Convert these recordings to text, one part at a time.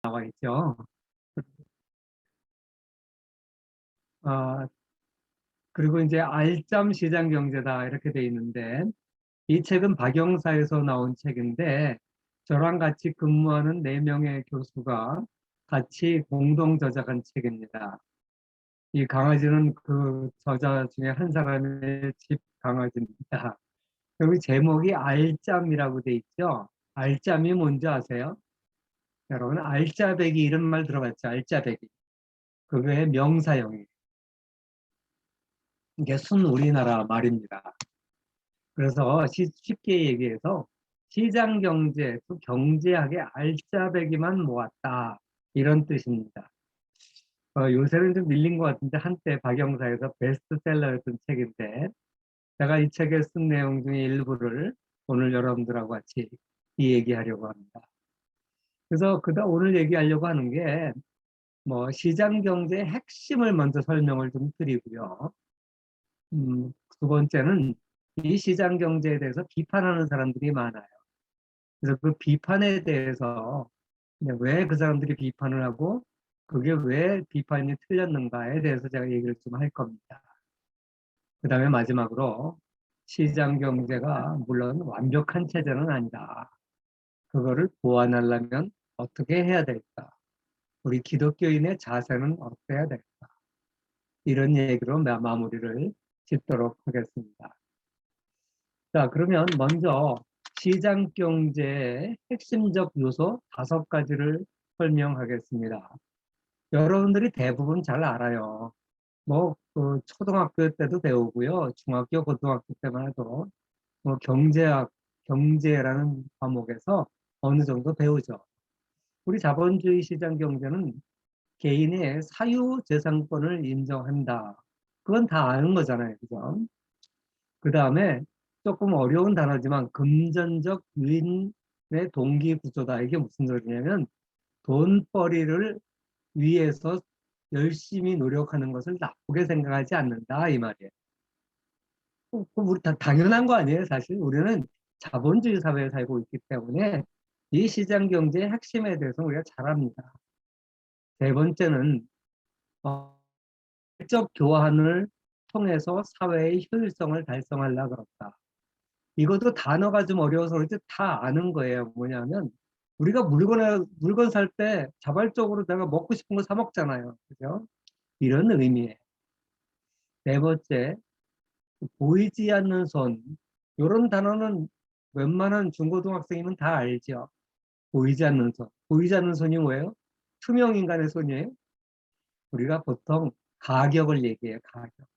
나와 있죠. 어, 그리고 이제 알점 시장 경제다 이렇게 돼 있는데 이 책은 박영사에서 나온 책인데 저랑 같이 근무하는 네 명의 교수가 같이 공동 저작한 책입니다. 이 강아지는 그 저자 중에 한 사람의 집 강아지입니다. 여기 제목이 알짬이라고 돼 있죠. 알짬이 뭔지 아세요? 여러분 알짜배기 이런 말 들어봤죠? 알짜배기. 그거의 명사형이에요. 이게 순 우리나라 말입니다. 그래서 쉽게 얘기해서 시장 경제, 또 경제학의 알짜배기만 모았다. 이런 뜻입니다. 요새는 좀 밀린 것 같은데 한때 박영사에서 베스트셀러였던 책인데 제가 이 책에 쓴 내용 중에 일부를 오늘 여러분들하고 같이 이 얘기하려고 합니다. 그래서 오늘 얘기하려고 하는 게 뭐 시장 경제의 핵심을 먼저 설명을 좀 드리고요. 두 번째는 이 시장 경제에 대해서 비판하는 사람들이 많아요. 그래서 그 비판에 대해서 왜 그 사람들이 비판을 하고 그게 왜 비판이 틀렸는가에 대해서 제가 얘기를 좀 할 겁니다. 그 다음에 마지막으로 시장 경제가 물론 완벽한 체제는 아니다. 그거를 보완하려면 어떻게 해야 될까? 우리 기독교인의 자세는 어때야 될까? 이런 얘기로 마무리를 짓도록 하겠습니다. 자, 그러면 먼저 시장 경제의 핵심적 요소 5가지를 설명하겠습니다. 여러분들이 대부분 잘 알아요. 그 초등학교 때도 배우고요. 중학교, 고등학교 때만 해도 뭐 경제라는 과목에서 어느 정도 배우죠. 우리 자본주의 시장 경제는 개인의 사유재산권을 인정한다. 그건 다 아는 거잖아요. 그죠? 그 다음에 조금 어려운 단어지만 금전적 유인의 동기 구조다. 이게 무슨 소리냐면 돈벌이를 위해서 열심히 노력하는 것을 나쁘게 생각하지 않는다. 이 말이에요. 우리 다 당연한 거 아니에요? 사실 우리는 자본주의 사회에 살고 있기 때문에 이 시장 경제의 핵심에 대해서 우리가 잘 압니다. 세 번째는 적 교환을 통해서 사회의 효율성을 달성하려고 그렇다. 이것도 단어가 좀 어려워서 그렇지 다 아는 거예요. 뭐냐면 우리가 물건 살 때 자발적으로 내가 먹고 싶은 거 사 먹잖아요. 그죠? 이런 의미예요. 네 번째, 보이지 않는 손. 이런 단어는 웬만한 중고등학생이면 다 알죠. 보이지 않는 손. 보이지 않는 손이 뭐예요? 투명 인간의 손이에요. 우리가 보통 가격을 얘기해요. 가격.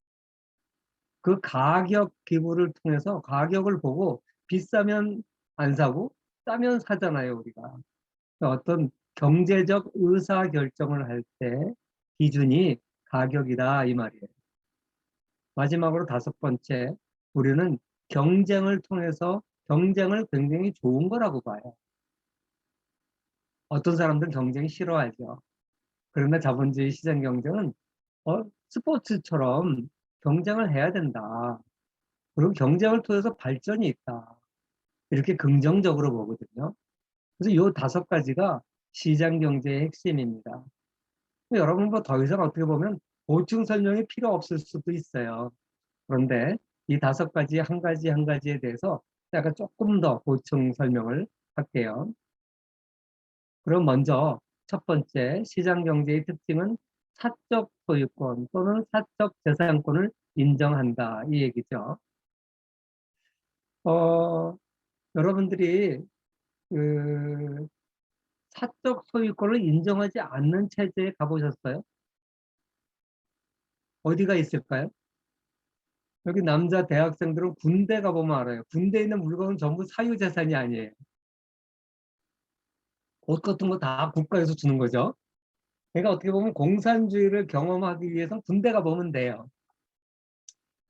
그 가격 기구를 통해서 가격을 보고 비싸면 안 사고 싸면 사잖아요, 우리가. 어떤 경제적 의사 결정을 할 때 기준이 가격이다 이 말이에요. 마지막으로 5번째, 우리는 경쟁을 통해서 경쟁을 굉장히 좋은 거라고 봐요. 어떤 사람들은 경쟁이 싫어하죠. 그러나 자본주의 시장 경쟁은 스포츠처럼 경쟁을 해야 된다. 그리고 경쟁을 통해서 발전이 있다. 이렇게 긍정적으로 보거든요. 그래서 이 5가지가 시장 경제의 핵심입니다. 여러분 뭐 더 이상 어떻게 보면 보충 설명이 필요 없을 수도 있어요. 그런데 이 5가지 한 가지 한 가지에 대해서 제가 조금 더 보충 설명을 할게요. 그럼 먼저 첫 번째 시장 경제의 특징은 사적 소유권 또는 사적 재산권을 인정한다 이 얘기죠. 어, 여러분들이 그 사적 소유권을 인정하지 않는 체제에 가보셨어요? 어디가 있을까요? 여기 남자 대학생들은 군대 가보면 알아요. 군대에 있는 물건은 전부 사유재산이 아니에요. 옷 같은 거 다 국가에서 주는 거죠. 그러니까 어떻게 보면 공산주의를 경험하기 위해서 군대 가보면 돼요.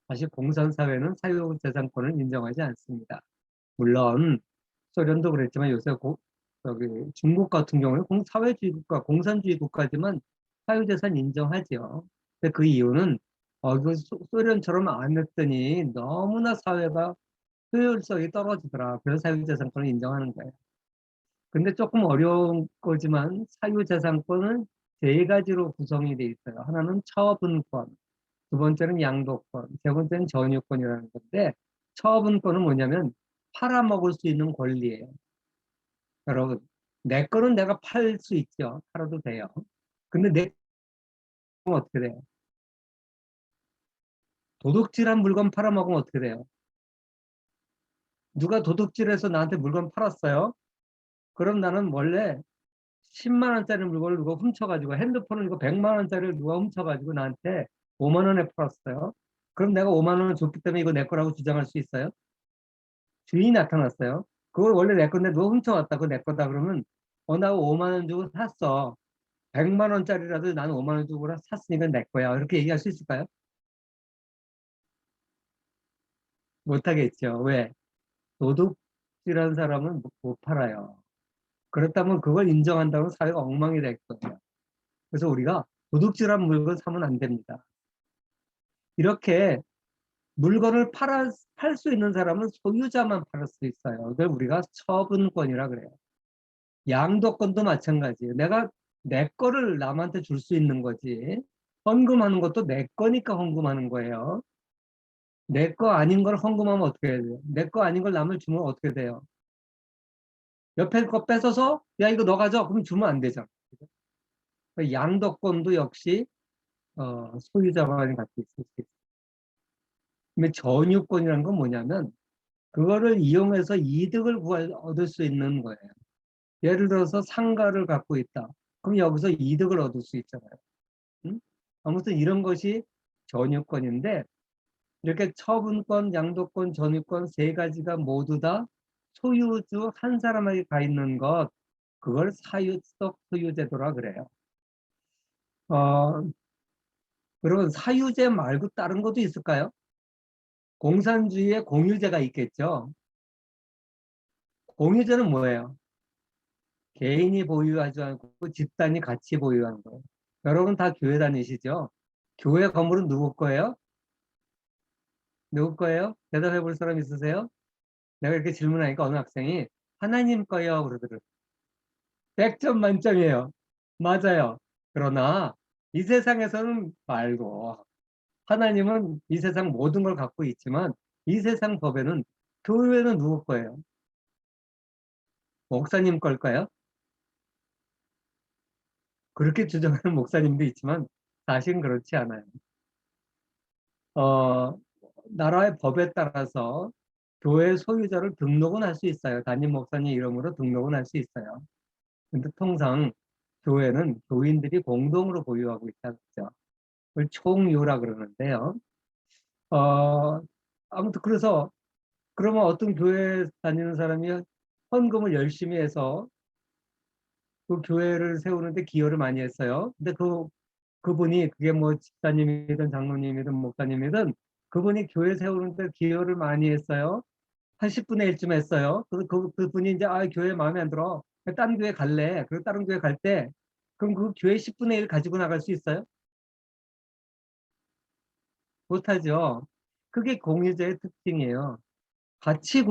사실 공산사회는 사유재산권을 인정하지 않습니다. 물론 소련도 그랬지만 요새 여기 중국 같은 경우는 사회주의 국가, 공산주의 국가지만 사유재산 인정하죠. 근데 그 이유는 소련처럼 안 했더니 너무나 사회가 효율성이 떨어지더라. 그래서 사유재산권을 인정하는 거예요. 근데 조금 어려운 거지만 사유재산권은 세 가지로 구성이 돼 있어요. 하나는 처분권, 두 번째는 양도권, 세 번째는 전유권이라는 건데 처분권은 뭐냐면 팔아먹을 수 있는 권리예요. 여러분, 내 거는 내가 팔 수 있죠. 팔아도 돼요. 근데 내 거는 어떻게 돼요? 도둑질한 물건 팔아먹으면 어떻게 돼요? 누가 도둑질해서 나한테 물건 팔았어요? 그럼 나는 원래 10만 원짜리 물건을 누가 훔쳐가지고 핸드폰을 이거 100만 원짜리를 누가 훔쳐가지고 나한테 5만 원에 팔았어요. 그럼 내가 5만 원을 줬기 때문에 이거 내 거라고 주장할 수 있어요? 주인이 나타났어요. 그걸 원래 내 건데 누가 훔쳐왔다. 그거 내 거다. 그러면 나 5만 원 주고 샀어. 100만 원짜리라도 나는 5만 원 주고 샀으니까 내 거야. 이렇게 얘기할 수 있을까요? 못하겠죠. 왜? 도둑질한 사람은 못 팔아요. 그렇다면 그걸 인정한다면 사회가 엉망이 될 거예요. 그래서 우리가 도둑질한 물건 사면 안 됩니다. 이렇게 물건을 팔 수 있는 사람은 소유자만 팔을 수 있어요. 그걸 우리가 처분권이라 그래요. 양도권도 마찬가지예요. 내가 내 거를 남한테 줄 수 있는 거지. 헌금하는 것도 내 거니까 헌금하는 거예요. 내 거 아닌 걸 헌금하면 어떻게 돼요? 내 거 아닌 걸 남을 주면 어떻게 돼요? 옆에 거 뺏어서 야 이거 너 가져. 그럼 주면 안 되죠. 양도권도 역시 소유자만이 갖고 있을 수 있어요. 근데 전유권이라는 건 뭐냐면 그거를 이용해서 이득을 얻을 수 있는 거예요. 예를 들어서 상가를 갖고 있다. 그럼 여기서 이득을 얻을 수 있잖아요. 응? 아무튼 이런 것이 전유권인데 이렇게 처분권, 양도권, 전유권 세 가지가 모두 다 소유주 한 사람에게 가 있는 것, 그걸 사유적 소유제도라 그래요. 어, 그러면 사유제 말고 다른 것도 있을까요? 공산주의에 공유제가 있겠죠. 공유제는 뭐예요? 개인이 보유하지 않고 집단이 같이 보유하는 거예요. 여러분 다 교회 다니시죠? 교회 건물은 누구 거예요? 누구 거예요? 대답해 볼 사람 있으세요? 내가 이렇게 질문하니까 어느 학생이 하나님 거예요 그러더라고요. 100점 만점이에요. 맞아요. 그러나 이 세상에서는 말고 하나님은 이 세상 모든 걸 갖고 있지만 이 세상 법에는 교회는 누구 거예요? 목사님 걸까요? 그렇게 주장하는 목사님도 있지만 사실은 그렇지 않아요. 어, 나라의 법에 따라서 교회 소유자를 등록은 할 수 있어요. 담임 목사님 이름으로 등록은 할 수 있어요. 근데 통상 교회는 교인들이 공동으로 보유하고 있다고 하죠. 그걸 총유라 그러는데요. 어, 아무튼 그래서 그러면 어떤 교회 다니는 사람이 헌금을 열심히 해서 그 교회를 세우는데 기여를 많이 했어요. 근데 그분이 그게 뭐 집사님이든 장로님이든 목사님이든 그분이 교회 세우는데 기여를 많이 했어요. 한 10분의 1쯤 했어요. 그래서 그분이 이제 교회 마음에 안 들어. 다른 교회 갈래. 그리고 다른 교회 갈 때 그럼 그 교회 10분의 1 가지고 나갈 수 있어요? 못하죠. 그게 공유제의 특징이에요. 같이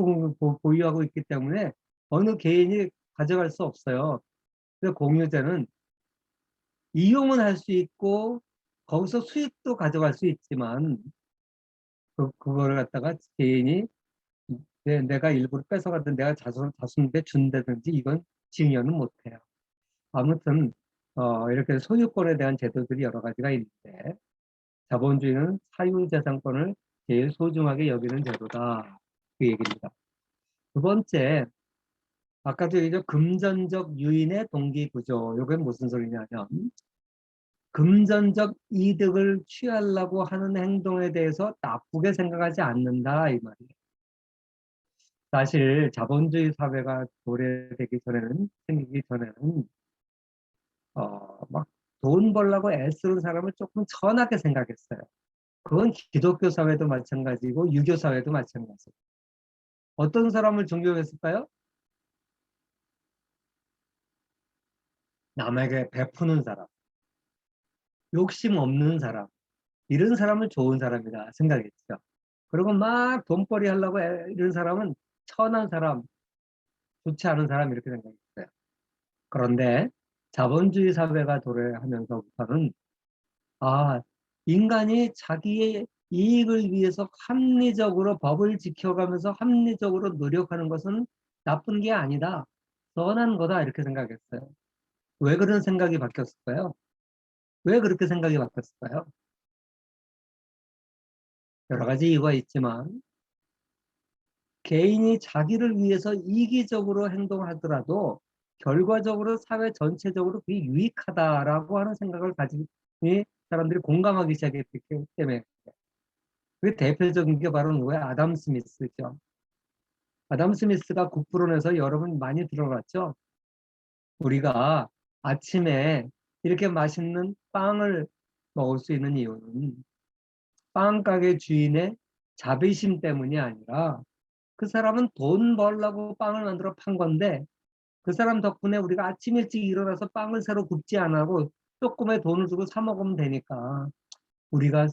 보유하고 있기 때문에 어느 개인이 가져갈 수 없어요. 그래서 공유제는 이용은 할 수 있고 거기서 수익도 가져갈 수 있지만 그거를 갖다가 개인이 내가 일부러 뺏어가든 내가 자손한테 준다든지 이건 증여는 못해요. 아무튼 이렇게 소유권에 대한 제도들이 여러 가지가 있는데 자본주의는 사유재산권을 제일 소중하게 여기는 제도다. 그 얘기입니다. 두 번째, 아까도 얘기했죠. 금전적 유인의 동기구조. 이게 무슨 소리냐면 금전적 이득을 취하려고 하는 행동에 대해서 나쁘게 생각하지 않는다 이 말이에요. 사실 자본주의 사회가 도래되기 전에는 생기기 전에는 막 돈 벌려고 애쓰는 사람을 조금 천하게 생각했어요. 그건 기독교 사회도 마찬가지고 유교 사회도 마찬가지예요. 어떤 사람을 존경했을까요? 남에게 베푸는 사람, 욕심 없는 사람, 이런 사람을 좋은 사람이다 생각했죠. 그리고 막 돈벌이 하려고 이런 사람은 천한 사람, 좋지 않은 사람 이렇게 생각했어요. 그런데 자본주의 사회가 도래하면서부터는 인간이 자기의 이익을 위해서 합리적으로 법을 지켜가면서 합리적으로 노력하는 것은 나쁜 게 아니다. 선한 거다. 이렇게 생각했어요. 왜 그런 생각이 바뀌었을까요? 왜 그렇게 생각이 바뀌었을까요? 여러 가지 이유가 있지만 개인이 자기를 위해서 이기적으로 행동하더라도 결과적으로 사회 전체적으로 그게 유익하다라고 하는 생각을 가진 사람들이 공감하기 시작했기 때문에 그 대표적인 게 바로 누구예요? 아담 스미스죠. 아담 스미스가 국부론에서 여러분 많이 들어봤죠? 우리가 아침에 이렇게 맛있는 빵을 먹을 수 있는 이유는 빵 가게 주인의 자비심 때문이 아니라 그 사람은 돈 벌려고 빵을 만들어 판 건데 그 사람 덕분에 우리가 아침 일찍 일어나서 빵을 새로 굽지 안 하고 조금의 돈을 주고 사 먹으면 되니까 우리가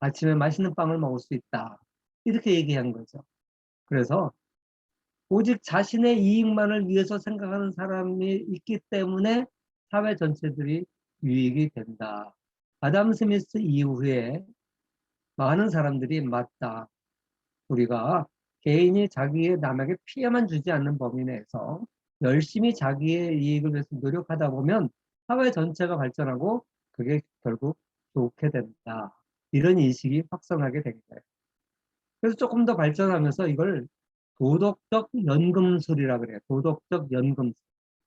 아침에 맛있는 빵을 먹을 수 있다. 이렇게 얘기한 거죠. 그래서 오직 자신의 이익만을 위해서 생각하는 사람이 있기 때문에 사회 전체들이 유익이 된다. 아담 스미스 이후에 많은 사람들이 맞다. 우리가 개인이 자기의 남에게 피해만 주지 않는 범위 내에서 열심히 자기의 이익을 위해서 노력하다 보면 사회 전체가 발전하고 그게 결국 좋게 된다. 이런 인식이 확산하게 된 거예요. 그래서 조금 더 발전하면서 이걸 도덕적 연금술이라 그래요. 도덕적 연금술.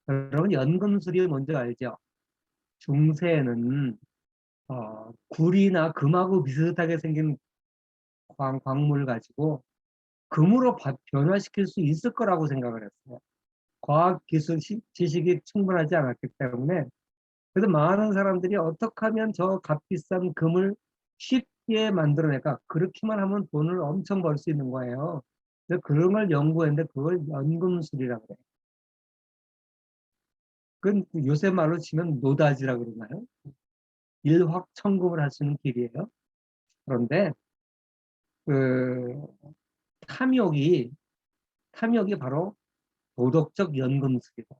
여러분 연금술이 뭔지 알죠? 중세에는 굴이나 금하고 비슷하게 생긴 광물 가지고 금으로 변화시킬 수 있을 거라고 생각을 했어요. 과학 기술 지식이 충분하지 않았기 때문에 그래서 많은 사람들이 어떻게 하면 저 값비싼 금을 쉽게 만들어낼까 그렇게만 하면 돈을 엄청 벌 수 있는 거예요. 그래서 그런 걸 연구했는데 그걸 연금술이라고 해요. 그건 요새 말로 치면 노다지라고 그러나요? 일확천금을 할 수 있는 길이에요. 그런데 그 탐욕이 바로 도덕적 연금술이다.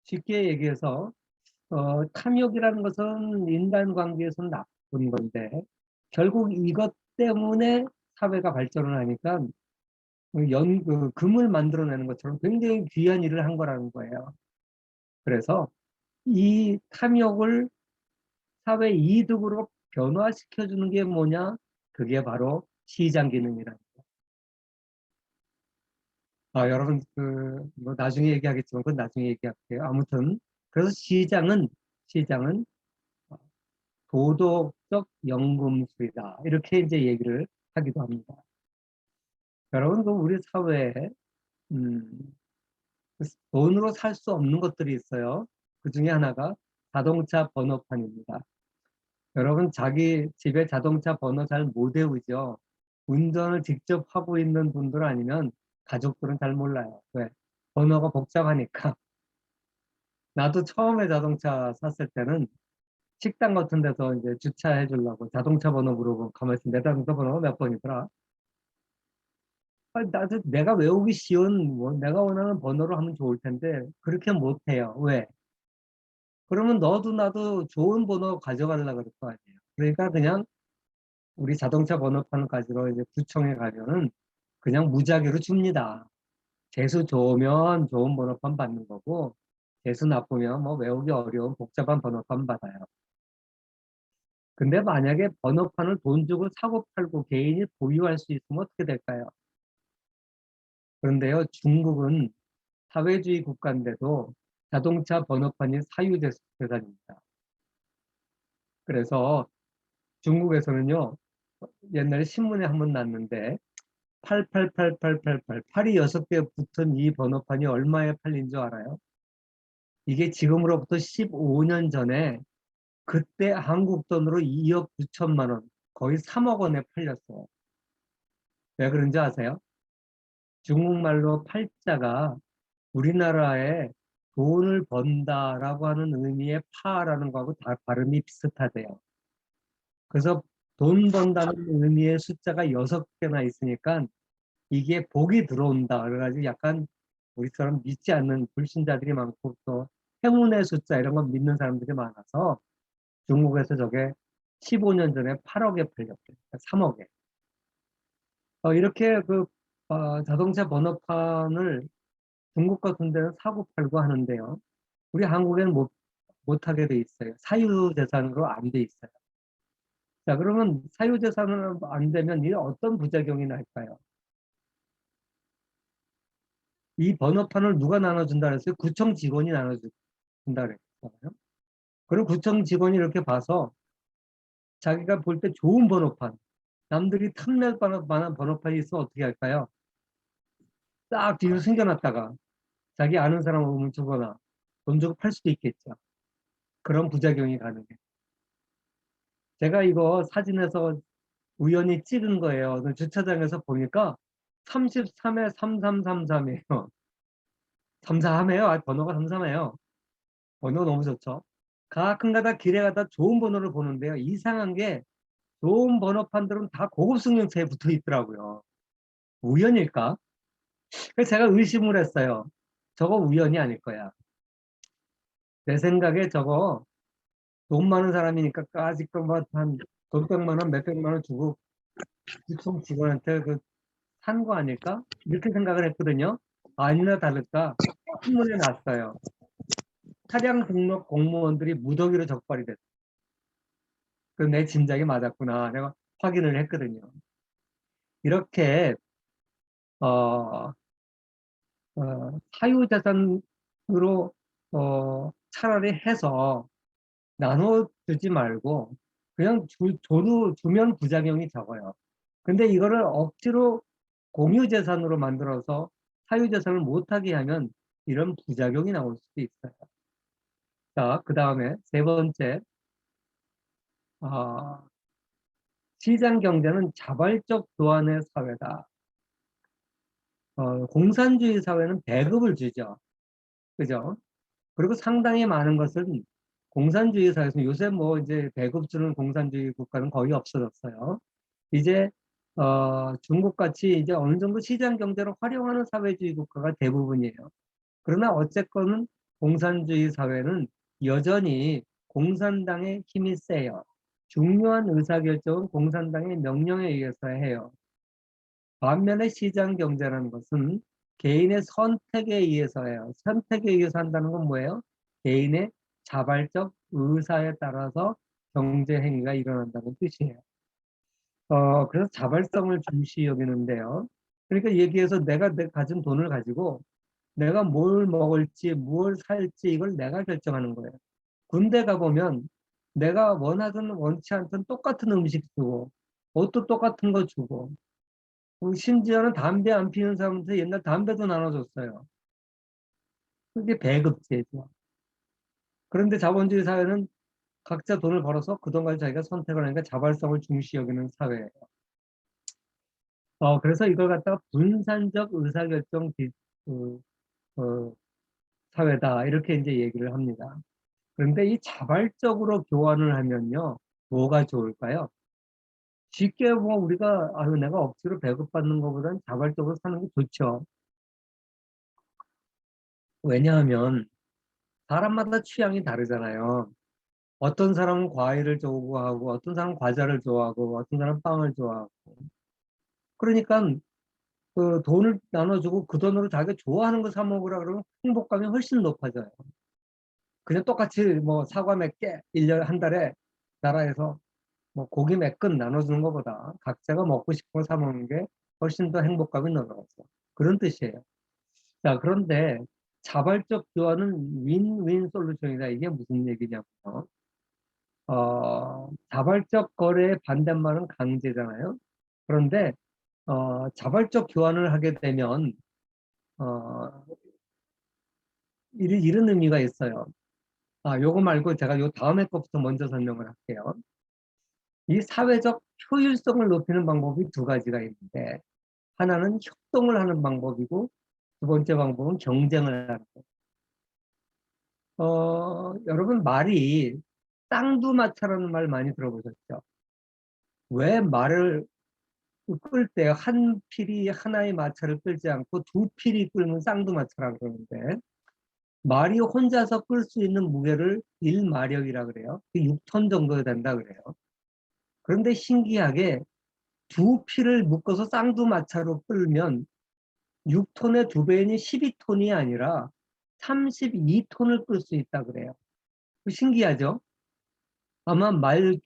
쉽게 얘기해서 탐욕이라는 것은 인간관계에서는 나쁜 건데 결국 이것 때문에 사회가 발전을 하니까 금을 만들어내는 것처럼 굉장히 귀한 일을 한 거라는 거예요. 그래서 이 탐욕을 사회 이득으로 변화시켜주는 게 뭐냐? 그게 바로 시장 기능이라는 거예요. 여러분 뭐 나중에 얘기하겠지만 그건 나중에 얘기할게요. 아무튼 그래서 시장은 도덕적 연금술이다. 이렇게 이제 얘기를 하기도 합니다. 여러분, 우리 사회에 음, 돈으로 살 수 없는 것들이 있어요. 그 중에 하나가 자동차 번호판입니다. 여러분, 자기 집에 자동차 번호 잘 못 외우죠? 운전을 직접 하고 있는 분들 아니면 가족들은 잘 몰라요. 왜? 번호가 복잡하니까. 나도 처음에 자동차 샀을 때는 식당 같은 데서 이제 주차해 주려고 자동차 번호 물어보고 가만히 있으면 내 자동차 번호가 몇 번이더라. 나도 내가 외우기 쉬운 뭐 내가 원하는 번호로 하면 좋을 텐데 그렇게 못해요. 왜? 그러면 너도 나도 좋은 번호 가져가려고 그럴 거 아니에요. 그러니까 그냥 우리 자동차 번호판 가지러 이제 구청에 가면은 그냥 무작위로 줍니다. 재수 좋으면 좋은 번호판 받는 거고 재수 나쁘면 뭐 외우기 어려운 복잡한 번호판 받아요. 근데 만약에 번호판을 돈 주고 사고 팔고 개인이 보유할 수 있으면 어떻게 될까요? 그런데요, 중국은 사회주의 국가인데도 자동차 번호판이 사유재산입니다. 그래서 중국에서는요, 옛날에 신문에 한번 났는데 888888 8이 6개 붙은 이 번호판이 얼마에 팔린 줄 알아요? 이게 지금으로부터 15년 전에 그때 한국 돈으로 2억 9천만 원, 거의 3억 원에 팔렸어요. 왜 그런지 아세요? 중국말로 팔자가 우리나라에 돈을 번다라고 하는 의미의 파라는 거하고 다 발음이 비슷하대요. 그래서 돈 번다는 의미의 숫자가 6개나 있으니까 이게 복이 들어온다. 그래가지고 약간 우리처럼 믿지 않는 불신자들이 많고 또 행운의 숫자 이런 거 믿는 사람들이 많아서 중국에서 저게 15년 전에 8억에 팔렸대요. 3억에. 이렇게 자동차 번호판을 중국 같은 데는 사고 팔고 하는데요. 우리 한국에는 못하게 돼 있어요. 사유재산으로 안 돼 있어요. 자, 그러면 사유재산으로 안 되면 이 어떤 부작용이 날까요? 이 번호판을 누가 나눠준다 그랬어요? 구청 직원이 나눠준다 그랬잖아요. 그리고 구청 직원이 이렇게 봐서 자기가 볼 때 좋은 번호판, 남들이 탐낼 만한 번호판이 있으면 어떻게 할까요? 딱 뒤로 숨겨놨다가 자기 아는 사람을 훔치거나 돈 주고 팔 수도 있겠죠. 그런 부작용이 가능해. 제가 이거 사진에서 우연히 찍은 거예요. 주차장에서 보니까 33에 3333이에요. 33해요. 번호가 33해요. 번호 너무 좋죠. 가끔가다 길에 가다 좋은 번호를 보는데요. 이상한 게 좋은 번호판들은 다 고급 승용차에 붙어 있더라고요. 우연일까? 그래서 제가 의심을 했어요. 저거 우연이 아닐 거야. 내 생각에 저거 돈 많은 사람이니까 아직도 뭐한돈 100만 원, 몇백만 원 주고 유통 직원한테 산 거 아닐까? 이렇게 생각을 했거든요. 아니나 다를까 신문에 났어요. 차량 등록 공무원들이 무더기로 적발이 됐어요. 내 짐작이 맞았구나. 내가 확인을 했거든요. 이렇게 어, 사유재산으로 차라리 해서 나눠주지 말고 그냥 주면 부작용이 적어요. 근데 이거를 억지로 공유재산으로 만들어서 사유재산을 못하게 하면 이런 부작용이 나올 수도 있어요. 자, 그 다음에 세 번째, 어, 시장 경제는 자발적 교환의 사회다. 공산주의 사회는 배급을 주죠. 그죠? 그리고 상당히 많은 것은 공산주의 사회에서 요새 뭐 이제 배급 주는 공산주의 국가는 거의 없어졌어요. 이제 중국 같이 이제 어느 정도 시장 경제를 활용하는 사회주의 국가가 대부분이에요. 그러나 어쨌건 공산주의 사회는 여전히 공산당의 힘이 세요. 중요한 의사결정은 공산당의 명령에 의해서 해요. 반면에 시장 경제라는 것은 개인의 선택에 의해서 해요. 선택에 의해서 한다는 건 뭐예요? 개인의 자발적 의사에 따라서 경제 행위가 일어난다는 뜻이에요. 그래서 자발성을 중시 여기는데요. 그러니까 얘기해서 내가 가진 돈을 가지고 내가 뭘 먹을지, 뭘 살지 이걸 내가 결정하는 거예요. 군대 가보면 내가 원하든 원치 않든 똑같은 음식 주고 옷도 똑같은 거 주고 심지어는 담배 안 피우는 사람한테 옛날 담배도 나눠줬어요. 그게 배급제죠. 그런데 자본주의 사회는 각자 돈을 벌어서 그동안 자기가 선택을 하니까 자발성을 중시 여기는 사회예요. 그래서 이걸 갖다가 분산적 의사결정 그, 어, 사회다 이렇게 이제 얘기를 합니다. 그런데 이 자발적으로 교환을 하면요, 뭐가 좋을까요? 쉽게 뭐 우리가 아유 내가 억지로 배급받는 것보다는 자발적으로 사는 게 좋죠. 왜냐하면 사람마다 취향이 다르잖아요. 어떤 사람은 과일을 좋아하고 어떤 사람은 과자를 좋아하고 어떤 사람은 빵을 좋아하고 그러니까 그 돈을 나눠주고 그 돈으로 자기가 좋아하는 거 사 먹으라 그러면 행복감이 훨씬 높아져요. 그냥 똑같이 뭐 사과 몇 개, 1년 한 달에 나라에서 뭐 고기 몇 근 나눠주는 것보다 각자가 먹고 싶은 걸 사 먹는 게 훨씬 더 행복감이 높아서 그런 뜻이에요. 자, 그런데 자발적 교환은 윈윈 솔루션이다. 이게 무슨 얘기냐면 자발적 거래의 반대말은 강제잖아요. 그런데 자발적 교환을 하게 되면 어, 이런 의미가 있어요. 요거 말고 제가 요 다음에 것부터 먼저 설명을 할게요. 이 사회적 효율성을 높이는 방법이 두 가지가 있는데 하나는 협동을 하는 방법이고 두 번째 방법은 경쟁을 하는 거. 여러분 말이 쌍두마차라는 말 많이 들어보셨죠? 왜 말을 끌 때 한 필이 하나의 마차를 끌지 않고 두 필이 끌면 쌍두마차라고 그러는데 말이 혼자서 끌 수 있는 무게를 1마력이라 그래요. 6톤 정도 된다 그래요. 그런데 신기하게 두 피를 묶어서 쌍두마차로 끌면 6톤의 두 배인 12톤이 아니라 32톤을 끌 수 있다 그래요. 신기하죠? 아마 말을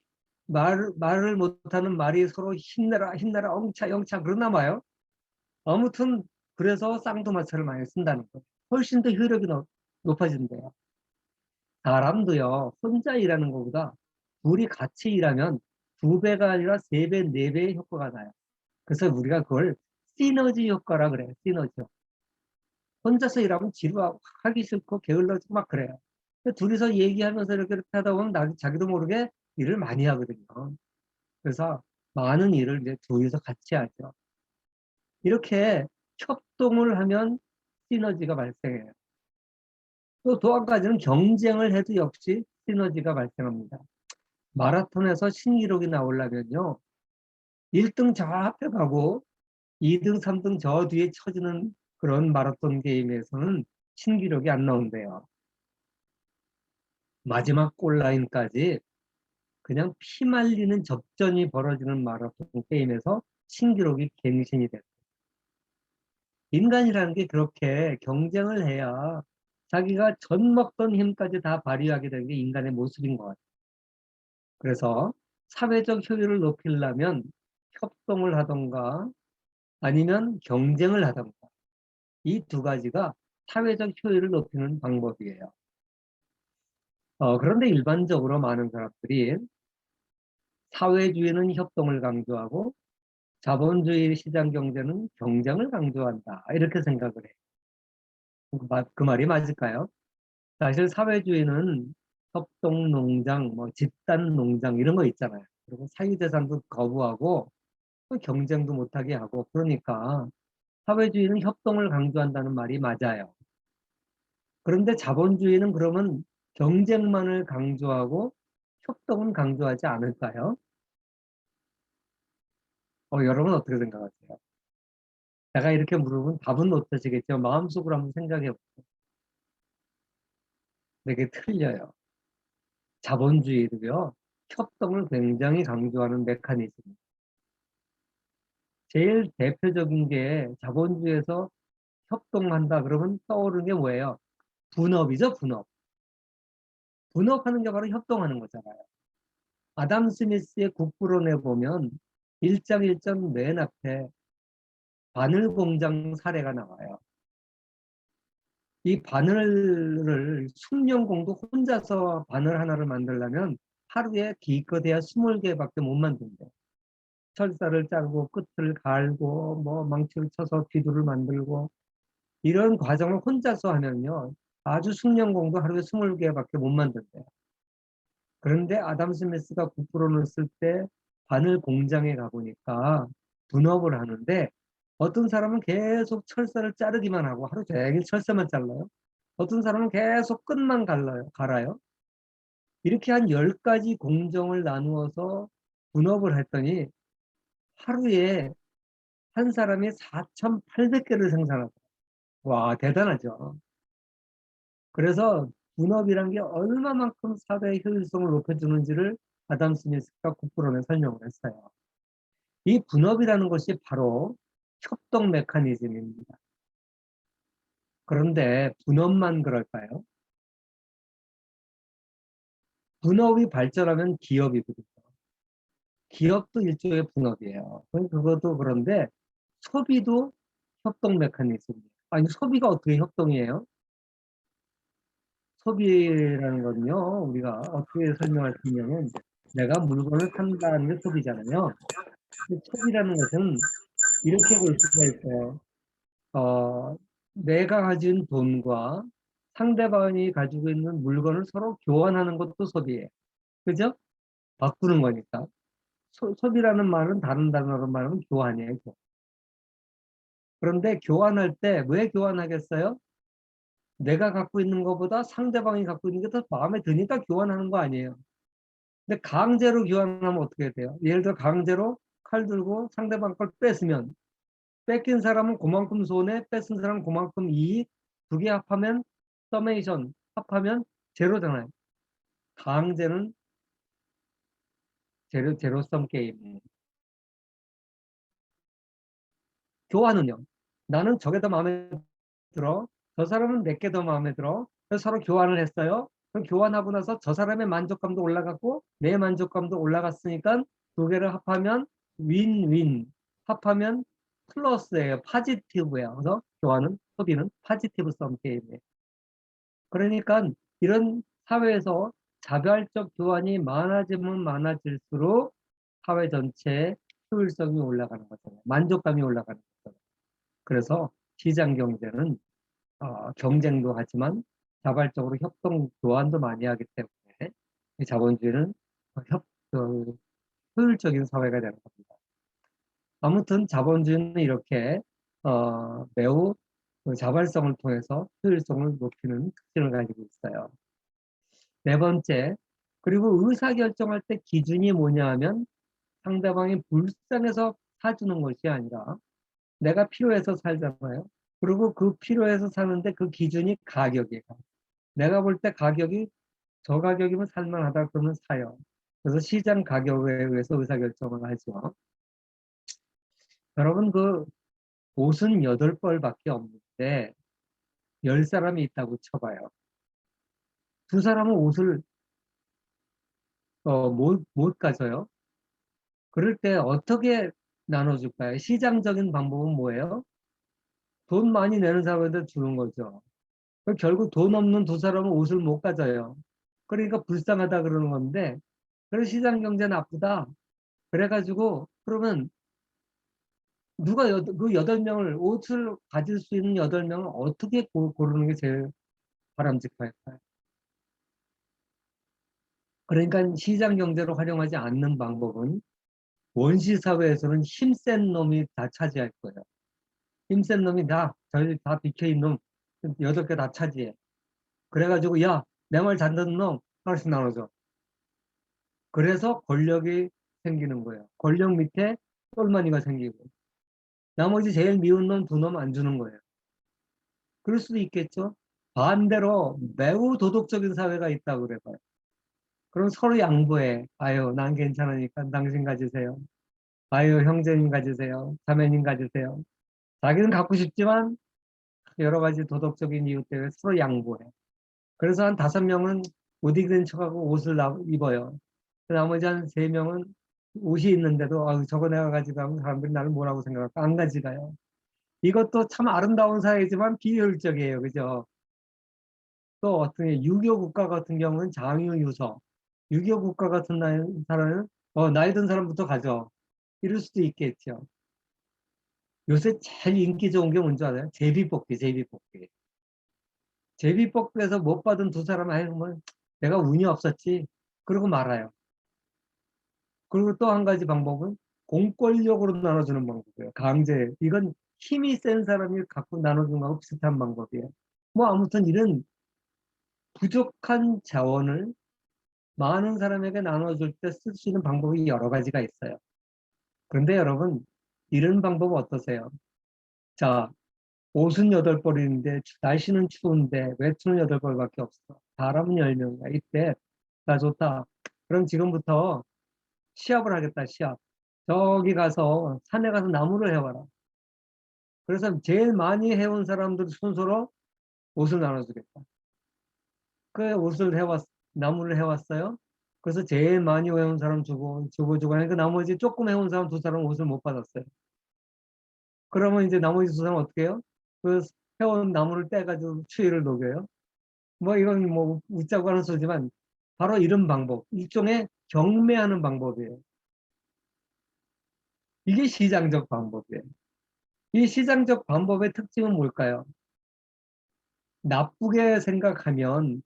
못하는 말이 서로 힘내라, 힘내라, 엉차, 영차 그러나 봐요. 아무튼 그래서 쌍두마차를 많이 쓴다는 거예요. 훨씬 더 효력이 높아진대요. 사람도요, 혼자 일하는 것보다 둘이 같이 일하면 2배가 아니라 3배, 4배의 효과가 나요. 그래서 우리가 그걸 시너지 효과라 그래요. 시너지 효과. 혼자서 일하면 지루하고 하기 싫고 게을러지고 막 그래요. 둘이서 얘기하면서 이렇게 하다 보면 자기도 모르게 일을 많이 하거든요. 그래서 많은 일을 이제 둘이서 같이 하죠. 이렇게 협동을 하면 시너지가 발생해요. 또 한 가지는 경쟁을 해도 역시 시너지가 발생합니다. 마라톤에서 신기록이 나오려면요. 1등 저 앞에 가고 2등, 3등 저 뒤에 쳐지는 그런 마라톤 게임에서는 신기록이 안 나온대요. 마지막 골라인까지 그냥 피 말리는 접전이 벌어지는 마라톤 게임에서 신기록이 갱신이 됐어요. 인간이라는 게 그렇게 경쟁을 해야 자기가 젖먹던 힘까지 다 발휘하게 되는 게 인간의 모습인 것 같아요. 그래서 사회적 효율을 높이려면 협동을 하던가 아니면 경쟁을 하던가 이 두 가지가 사회적 효율을 높이는 방법이에요. 그런데 일반적으로 많은 사람들이 사회주의는 협동을 강조하고 자본주의 시장 경제는 경쟁을 강조한다. 이렇게 생각을 해요. 그 말이 맞을까요? 사실 사회주의는 협동 농장, 뭐 집단 농장 이런 거 있잖아요. 그리고 사유재산도 거부하고 또 경쟁도 못하게 하고 그러니까 사회주의는 협동을 강조한다는 말이 맞아요. 그런데 자본주의는 그러면 경쟁만을 강조하고 협동은 강조하지 않을까요? 여러분 어떻게 생각하세요? 제가 이렇게 물으면 답은 못 하시겠죠. 마음속으로 한번 생각해 보세요. 되게 틀려요. 자본주의도요. 협동을 굉장히 강조하는 메커니즘입니다. 제일 대표적인 게 자본주의에서 협동한다 그러면 떠오르는 게 뭐예요? 분업이죠, 분업. 분업하는 게 바로 협동하는 거잖아요. 아담 스미스의 국부론에 보면 1장 1전 맨 앞에 바늘 공장 사례가 나와요. 이 바늘을 숙련공도 혼자서 바늘 하나를 만들려면 하루에 기껏해야 20개밖에 못 만든대요. 철사를 자르고 끝을 갈고 뭐 망치를 쳐서 비두를 만들고 이런 과정을 혼자서 하면요. 아주 숙련공도 하루에 20개밖에 못 만든대요. 그런데 아담 스미스가 국부론을 쓸 때 바늘 공장에 가보니까 분업을 하는데 어떤 사람은 계속 철사를 자르기만 하고 하루 종일 철사만 잘라요. 어떤 사람은 계속 끝만 갈아요. 이렇게 한 10가지 공정을 나누어서 분업을 했더니 하루에 한 사람이 4,800개를 생산하고 와 대단하죠. 그래서 분업이란 게 얼마만큼 사회의 효율성을 높여주는지를 아담 스미스가 국부론에 설명을 했어요. 이 분업이라는 것이 바로 협동 메커니즘입니다. 그런데 분업만 그럴까요? 분업이 발전하면 기업이거든요. 기업도 일종의 분업이에요. 그것도 그런데 소비도 협동 메커니즘이에요. 아니 소비가 어떻게 협동이에요? 소비라는 건요, 우리가 어떻게 설명할 수 있냐면 내가 물건을 산다는 게 소비잖아요. 소비라는 것은 이렇게 볼 수가 있어요. 어, 내가 가진 돈과 상대방이 가지고 있는 물건을 서로 교환하는 것도 소비예요. 그죠? 바꾸는 거니까. 소비라는 말은 다른 단어로 말하면 교환이에요. 그런데 교환할 때 왜 교환하겠어요? 내가 갖고 있는 것보다 상대방이 갖고 있는 게 더 마음에 드니까 교환하는 거 아니에요. 근데 강제로 교환하면 어떻게 돼요? 예를 들어 강제로 칼 들고 상대방 걸 뺏으면 뺏긴 사람은 그만큼 손해, 뺏은 사람은 그만큼 이익, 두 개 합하면 서메이션 합하면 제로잖아요. 강제는 제로섬 게임이에요. 교환은요. 나는 저게 더 마음에 들어. 저 사람은 내게 더 마음에 들어. 그래서 서로 교환을 했어요. 그럼 교환하고 나서 저 사람의 만족감도 올라갔고 내 만족감도 올라갔으니까 두 개를 합하면 윈윈. 합하면 플러스예요. 파지티브예요. 그래서 교환은 소비는 파지티브 썸 게임이에요. 그러니까 이런 사회에서 자발적 교환이 많아지면 많아질수록 사회 전체의 효율성이 올라가는 거잖아요. 만족감이 올라가는 거잖아요. 그래서 시장 경제는 경쟁도 하지만 자발적으로 협동 교환도 많이 하기 때문에 이 자본주의는 그 효율적인 사회가 되는 겁니다. 아무튼 자본주의는 이렇게 매우 그 자발성을 통해서 효율성을 높이는 특징을 가지고 있어요. 네 번째, 그리고 의사결정할 때 기준이 뭐냐 하면 상대방이 불쌍해서 사주는 것이 아니라 내가 필요해서 살잖아요. 그리고 그 필요해서 사는데 그 기준이 가격이에요. 내가 볼 때 가격이 저 가격이면 살만하다 그러면 사요. 그래서 시장 가격에 의해서 의사결정을 하죠. 여러분 그 옷은 8벌밖에 없는데 10사람이 있다고 쳐봐요. 두 사람은 옷을 못 가져요. 그럴 때 어떻게 나눠줄까요? 시장적인 방법은 뭐예요? 돈 많이 내는 사람한테 주는 거죠. 결국 돈 없는 두 사람은 옷을 못 가져요. 그러니까 불쌍하다 그러는 건데, 그래서 시장 경제 나쁘다. 그래가지고, 그러면 누가 그 8명을, 옷을 가질 수 있는 8명을 어떻게 고르는 게 제일 바람직할까요? 그러니까 시장 경제로 활용하지 않는 방법은 원시 사회에서는 힘센 놈이 다 차지할 거예요. 힘센 놈이 저희 다 비켜있는 놈, 8개 다 차지해. 그래가지고, 야, 내 말 잘 듣는 놈, 하나씩 나눠줘. 그래서 권력이 생기는 거예요. 권력 밑에 똘마니가 생기고. 나머지 제일 미운 놈 두 놈 안 주는 거예요. 그럴 수도 있겠죠. 반대로 매우 도덕적인 사회가 있다고 그래봐요. 그럼 서로 양보해. 아유, 난 괜찮으니까 당신 가지세요. 아유, 형제님 가지세요. 자매님 가지세요. 자기는 갖고 싶지만 여러 가지 도덕적인 이유 때문에 서로 양보해. 그래서 한 5명은 옷 입은 척하고 옷을 입어요. 나머지 한 3명은 옷이 있는데도 저거 내가 가져가면 사람들이 나를 뭐라고 생각할까? 안 가져가요. 이것도 참 아름다운 사회지만 비효율적이에요. 그죠? 또 어떤 유교 국가 같은 경우는 장유유서. 유교 국가 같은 사람은 나이 든 사람부터 가져. 이럴 수도 있겠죠. 요새 제일 인기 좋은 게 뭔지 알아요? 제비뽑기, 제비뽑기. 제비뽑기에서 못 받은 두 사람, 아유, 뭐, 내가 운이 없었지. 그러고 말아요. 그리고 또 한 가지 방법은 공권력으로 나눠주는 방법이에요. 강제. 이건 힘이 센 사람이 갖고 나눠주는 거하고 비슷한 방법이에요. 뭐 아무튼 이런 부족한 자원을 많은 사람에게 나눠줄 때 쓸 수 있는 방법이 여러 가지가 있어요. 그런데 여러분, 이런 방법 어떠세요? 자, 옷은 8벌인데 날씨는 추운데 외투는 8벌밖에 없어. 사람은 10명이야. 이때 나 좋다. 그럼 지금부터 시합을 하겠다, 시합. 저기 가서 산에 가서 나무를 해와라. 그래서 제일 많이 해온 사람들 순서로 옷을 나눠주겠다. 그 옷을 나무를 해왔어요. 그래서 제일 많이 해온 사람 주고 하니까 나머지 조금 해온 사람 두 사람 옷을 못 받았어요. 그러면 이제 나머지 두 사람 어떻게 해요? 그 해온 나무를 떼가지고 추위를 녹여요. 뭐 이건 뭐 웃자고 하는 소리지만 바로 이런 방법, 일종의 경매하는 방법이에요. 이게 시장적 방법이에요. 이 시장적 방법의 특징은 뭘까요? 나쁘게 생각하면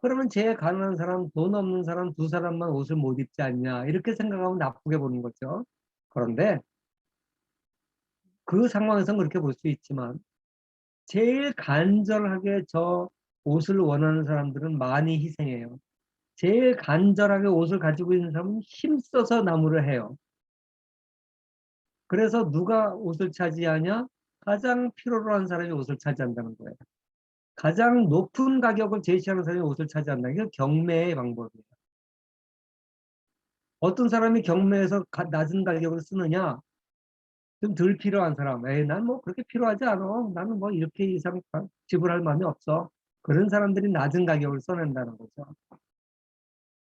그러면 제일 가난한 사람, 돈 없는 사람 두 사람만 옷을 못 입지 않냐 이렇게 생각하면 나쁘게 보는 거죠. 그런데 그 상황에서는 그렇게 볼 수 있지만 제일 간절하게 저 옷을 원하는 사람들은 많이 희생해요. 제일 간절하게 옷을 가지고 있는 사람은 힘써서 나무를 해요. 그래서 누가 옷을 차지하냐? 가장 필요로 한 사람이 옷을 차지한다는 거예요. 가장 높은 가격을 제시하는 사람이 옷을 차지한다. 이게 경매의 방법이에요. 어떤 사람이 경매에서 낮은 가격을 쓰느냐? 좀 덜 필요한 사람. 에이, 난 뭐 그렇게 필요하지 않아. 나는 뭐 이렇게 이상 지불할 마음이 없어. 그런 사람들이 낮은 가격을 써낸다는 거죠.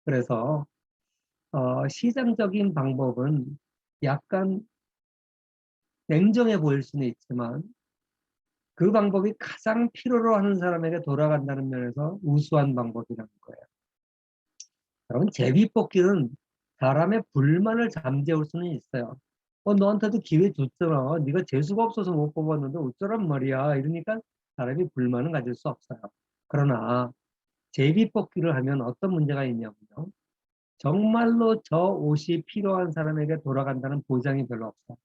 그래서 시장적인 방법은 약간 냉정해 보일 수는 있지만 그 방법이 가장 필요로 하는 사람에게 돌아간다는 면에서 우수한 방법이라는 거예요. 여러분, 제비뽑기는 사람의 불만을 잠재울 수는 있어요. 너한테도 기회 줬잖아. 네가 재수가 없어서 못 뽑았는데 어쩌란 말이야. 이러니까 사람이 불만은 가질 수 없어요. 그러나 제비뽑기를 하면 어떤 문제가 있냐면요. 정말로 저 옷이 필요한 사람에게 돌아간다는 보장이 별로 없어요.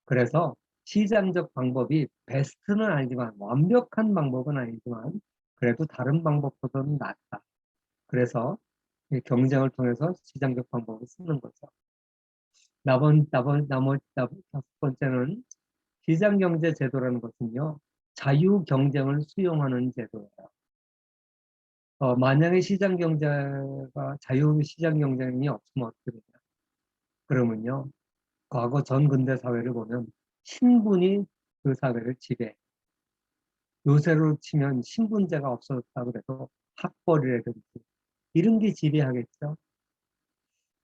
그래서 시장적 방법이 베스트는 아니지만 완벽한 방법은 아니지만 그래도 다른 방법보다는 낫다. 그래서 경쟁을 통해서 시장적 방법을 쓰는 거죠. 다섯 번째는 시장경제 제도라는 것은요, 자유 경쟁을 수용하는 제도예요. 만약에 시장 경제가 자유 시장 경쟁이 없으면 어떻게 되냐? 그러면요, 과거 전근대 사회를 보면 신분이 그 사회를 지배. 요새로 치면 신분제가 없어졌다 그래도 학벌이라든지 이런 게 지배하겠죠.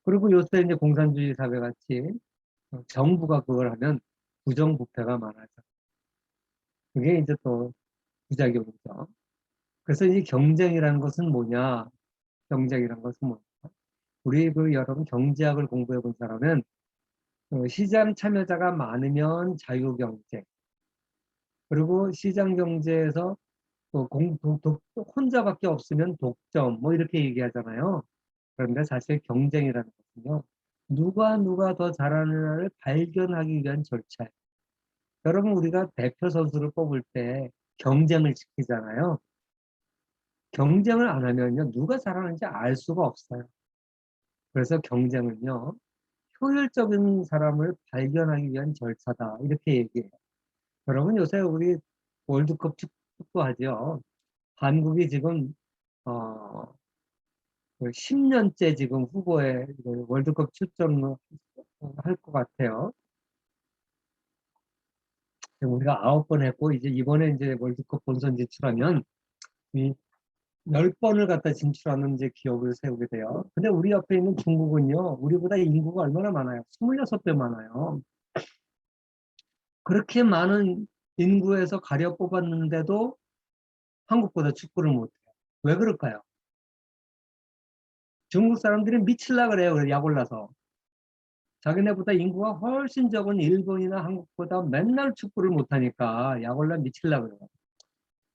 그리고 요새 이제 공산주의 사회 같이 정부가 그걸 하면 부정부패가 많아져. 그게 이제 또 부작용이죠. 그래서 이 경쟁이라는 것은 뭐냐? 경쟁이라는 것은 뭐냐? 우리 그 여러분 경제학을 공부해 본 사람은 시장 참여자가 많으면 자유경쟁, 그리고 시장 경제에서 혼자밖에 없으면 독점, 뭐 이렇게 얘기하잖아요. 그런데 사실 경쟁이라는 것은요, 누가 더 잘하느냐를 발견하기 위한 절차예요. 여러분, 우리가 대표 선수를 뽑을 때 경쟁을 시키잖아요. 경쟁을 안 하면요, 누가 잘하는지 알 수가 없어요. 그래서 경쟁은요, 효율적인 사람을 발견하기 위한 절차다. 이렇게 얘기해요. 여러분, 요새 우리 월드컵 축구하죠. 한국이 지금, 어, 10년째 지금 후보에 월드컵 출전을 할 것 같아요. 우리가 9번 했고, 이제 이번에 이제 월드컵 본선 진출하면 이 10번을 갖다 진출하는 이제 기록을 세우게 돼요. 근데 우리 옆에 있는 중국은요, 우리보다 인구가 얼마나 많아요? 26배 많아요. 그렇게 많은 인구에서 가려 뽑았는데도 한국보다 축구를 못해요. 왜 그럴까요? 중국 사람들이 미칠라 그래요. 약 올라서. 자기네보다 인구가 훨씬 적은 일본이나 한국보다 맨날 축구를 못하니까 약 올라 미칠라 그래요.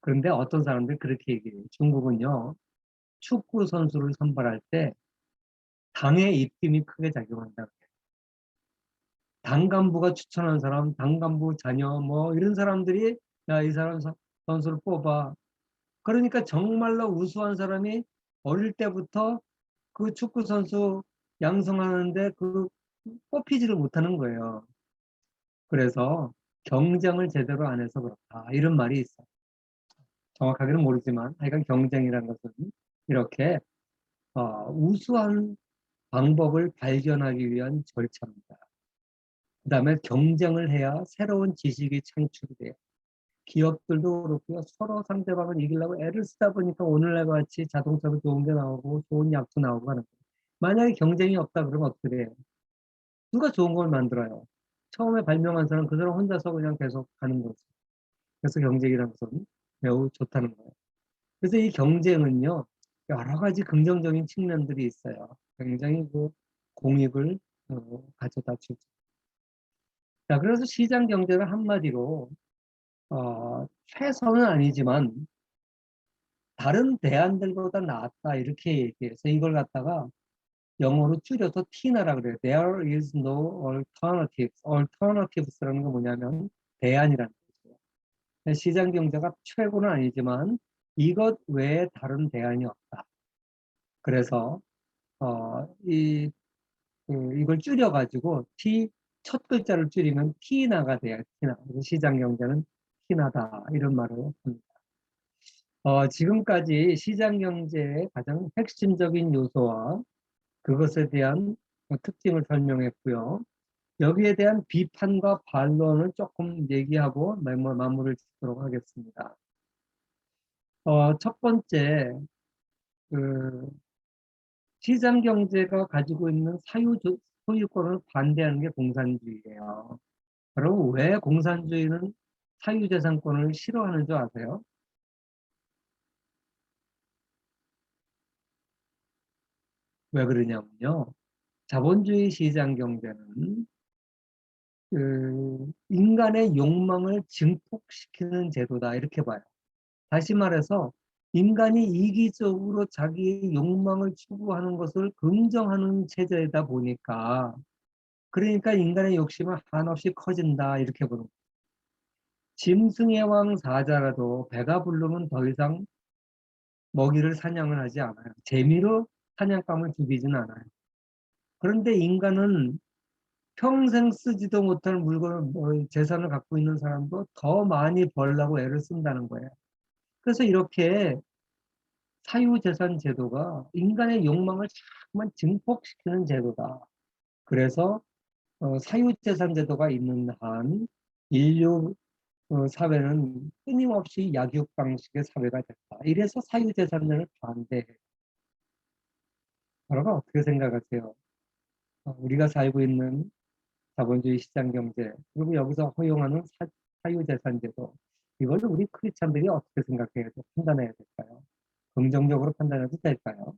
그런데 어떤 사람들이 그렇게 얘기해요. 중국은요, 축구 선수를 선발할 때 당의 입김이 크게 작용한다. 당 간부가 추천한 사람, 당 간부 자녀, 뭐 이런 사람들이 야, 이 사람 선수를 뽑아. 그러니까 정말로 우수한 사람이 어릴 때부터 그 축구 선수 양성하는데 뽑히지를 못하는 거예요. 그래서 경쟁을 제대로 안 해서 그렇다. 이런 말이 있어요. 정확하게는 모르지만 하여간 경쟁이라는 것은 이렇게 우수한 방법을 발견하기 위한 절차입니다. 그 다음에 경쟁을 해야 새로운 지식이 창출이 돼요. 기업들도 그렇고요. 서로 상대방을 이기려고 애를 쓰다 보니까 오늘날 같이 자동차도 좋은 게 나오고 좋은 약도 나오고 하는 거예요. 만약에 경쟁이 없다 그러면 어떻게 돼요? 누가 좋은 걸 만들어요? 처음에 발명한 사람 그 사람 혼자서 그냥 계속 가는 거죠. 그래서 경쟁이라는 것은 매우 좋다는 거예요. 그래서 이 경쟁은요, 여러 가지 긍정적인 측면들이 있어요. 굉장히 그 공익을 가져다 주죠. 자, 그래서 시장 경제를 한마디로 최선은 아니지만 다른 대안들보다 낫다 이렇게 얘기해서 이걸 갖다가 영어로 줄여서 TINA라 그래요. There is no alternatives. Alternatives라는 건 뭐냐면 대안이라는 거죠. 시장 경제가 최고는 아니지만 이것 외에 다른 대안이 없다. 그래서 이걸 줄여가지고 첫 글자를 줄이면 TINA가 돼요. TINA. 시장 경제는 특히나다 이런 말을 합니다. 지금까지 시장경제의 가장 핵심적인 요소와 그것에 대한 특징을 설명했고요. 여기에 대한 비판과 반론을 조금 얘기하고 마무리를 짓도록 하겠습니다. 첫 번째, 그 시장 경제가 가지고 있는 소유권을 반대하는 게 공산주의예요. 그럼 왜 공산주의는 사유재산권을 싫어하는 줄 아세요? 왜 그러냐면요. 자본주의 시장 경제는 인간의 욕망을 증폭시키는 제도다 이렇게 봐요. 다시 말해서 인간이 이기적으로 자기의 욕망을 추구하는 것을 긍정하는 체제이다 보니까 그러니까 인간의 욕심은 한없이 커진다 이렇게 보는 거예요. 짐승의 왕 사자라도 배가 부르면 더 이상 먹이를 사냥을 하지 않아요. 재미로 사냥감을 죽이진 않아요. 그런데 인간은 평생 쓰지도 못할 물건을 재산을 갖고 있는 사람도 더 많이 벌려고 애를 쓴다는 거예요. 그래서 이렇게 사유재산 제도가 인간의 욕망을 자꾸만 증폭시키는 제도다. 그래서 사유재산 제도가 있는 한 인류 사회는 끊임없이 약육 방식의 사회가 됐다. 이래서 사유재산을 반대해요. 여러분 어떻게 생각하세요? 우리가 살고 있는 자본주의 시장 경제 그리고 여기서 허용하는 사유재산 제도 이걸 우리 크리스찬들이 어떻게 생각해야 돼? 판단해야 될까요? 긍정적으로 판단해도 될까요?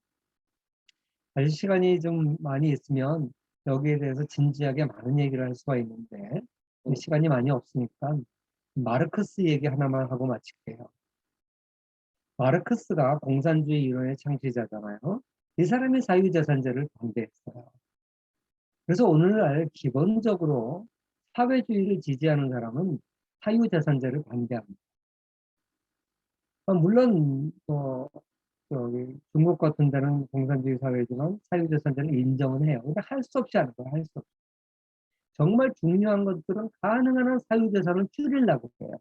사실 시간이 좀 많이 있으면 여기에 대해서 진지하게 많은 얘기를 할 수가 있는데 시간이 많이 없으니까 마르크스 얘기 하나만 하고 마칠게요. 마르크스가 공산주의 이론의 창시자잖아요. 이 사람이 사유재산제를 반대했어요. 그래서 오늘날 기본적으로 사회주의를 지지하는 사람은 사유재산제를 반대합니다. 물론 저기 중국 같은 데는 공산주의 사회지만 사유재산제는 인정은 해요. 근데 할 수 없이 하는 거예요. 할 수 없이. 정말 중요한 것들은 가능한 한 사유재산을 줄이려고 해요.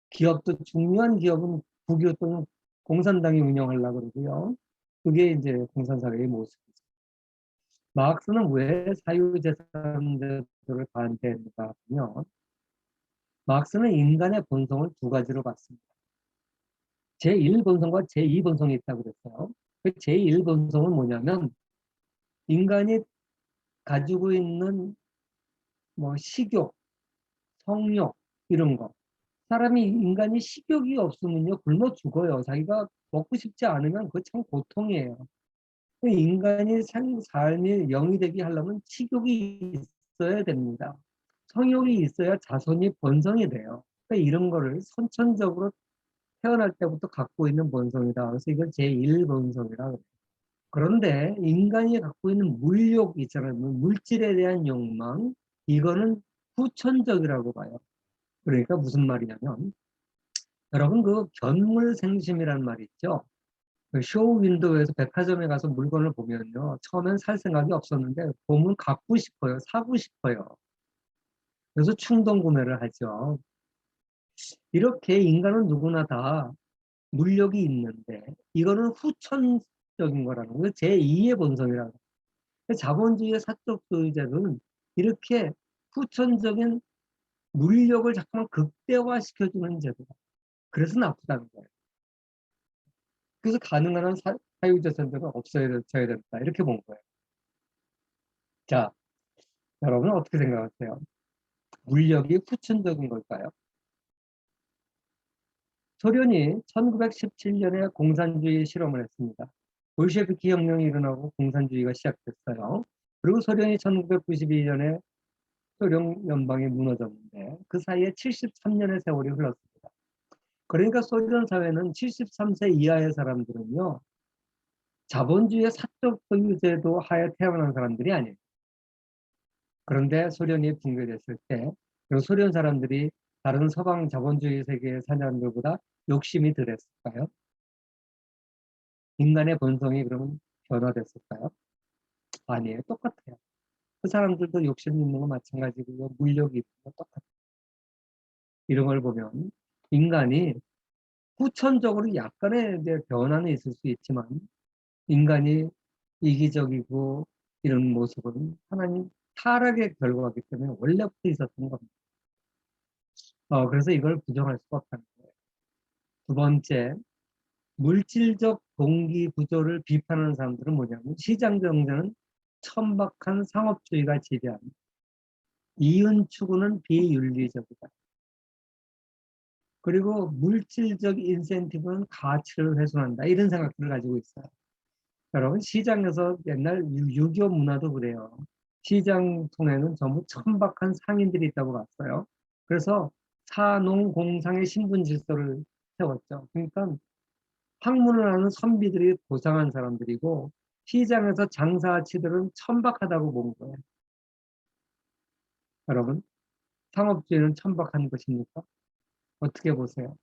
기업도 중요한 기업은 국유 또는 공산당이 운영하려고 그러고요. 그게 이제 공산사회의 모습이죠. 마크스는 왜 사유재산제도를 반대했는가 하면 마크스는 인간의 본성을 두 가지로 봤습니다. 제1본성과 제2본성이 있다고 그랬어요. 그 제1본성은 뭐냐면 인간이 가지고 있는 뭐 식욕, 성욕 이런 거. 인간이 식욕이 없으면요 굶어 죽어요. 자기가 먹고 싶지 않으면 그거 참 고통이에요. 인간이 삶이 영이 되게 하려면 식욕이 있어야 됩니다. 성욕이 있어야 자손이 번성이 돼요. 그러니까 이런 거를 선천적으로 태어날 때부터 갖고 있는 본성이다. 그래서 이걸 제1본성이라 그래요. 그런데 인간이 갖고 있는 물욕 있잖아요. 물질에 대한 욕망, 이거는 후천적이라고 봐요. 그러니까 무슨 말이냐면, 여러분 그 견물생심이라는 말 있죠? 그 쇼윈도우에서 백화점에 가서 물건을 보면요. 처음엔 살 생각이 없었는데, 보면 갖고 싶어요. 사고 싶어요. 그래서 충동 구매를 하죠. 이렇게 인간은 누구나 다 물욕이 있는데, 이거는 후천적인 거라는 거예요. 제2의 본성이라고. 자본주의의 사적 소유자는 이렇게 후천적인 물력을 자꾸만 극대화시켜주는 제도다. 그래서 나쁘다는 거예요. 그래서 가능한 한 사유재산제가 없어야 된다. 이렇게 본 거예요. 자, 여러분은 어떻게 생각하세요? 물력이 후천적인 걸까요? 소련이 1917년에 공산주의 실험을 했습니다. 볼셰비키 혁명이 일어나고 공산주의가 시작됐어요. 그리고 소련이 1992년에 소련 연방이 무너졌는데 그 사이에 73년의 세월이 흘렀습니다. 그러니까 소련 사회는 73세 이하의 사람들은요. 자본주의의 사적 소유제도 하에 태어난 사람들이 아니에요. 그런데 소련이 붕괴됐을 때 그리고 소련 사람들이 다른 서방 자본주의 세계의 사람들보다 욕심이 덜했을까요? 인간의 본성이 그러면 변화됐을까요? 아니에요. 똑같아요. 그 사람들도 욕심 있는 거 마찬가지고요. 물욕이 있는 거 똑같아요. 이런 걸 보면 인간이 후천적으로 약간의 이제 변화는 있을 수 있지만 인간이 이기적이고 이런 모습은 하나님 타락의 결과이기 때문에 원래부터 있었던 겁니다. 그래서 이걸 부정할 수가 없다는 거예요. 두 번째, 물질적 동기 구조를 비판하는 사람들은 뭐냐면 시장 경제는 천박한 상업주의가 지배합니다. 이윤 추구는 비윤리적이다. 그리고 물질적 인센티브는 가치를 훼손한다. 이런 생각들을 가지고 있어요. 여러분 시장에서 옛날 6.25 문화도 그래요. 시장 통에는 전부 천박한 상인들이 있다고 봤어요. 그래서 사농공상의 신분 질서를 세웠죠. 그러니까 학문을 하는 선비들이 고상한 사람들이고 시장에서 장사치들은 천박하다고 본 거예요. 여러분 상업주의는 천박한 것입니까? 어떻게 보세요?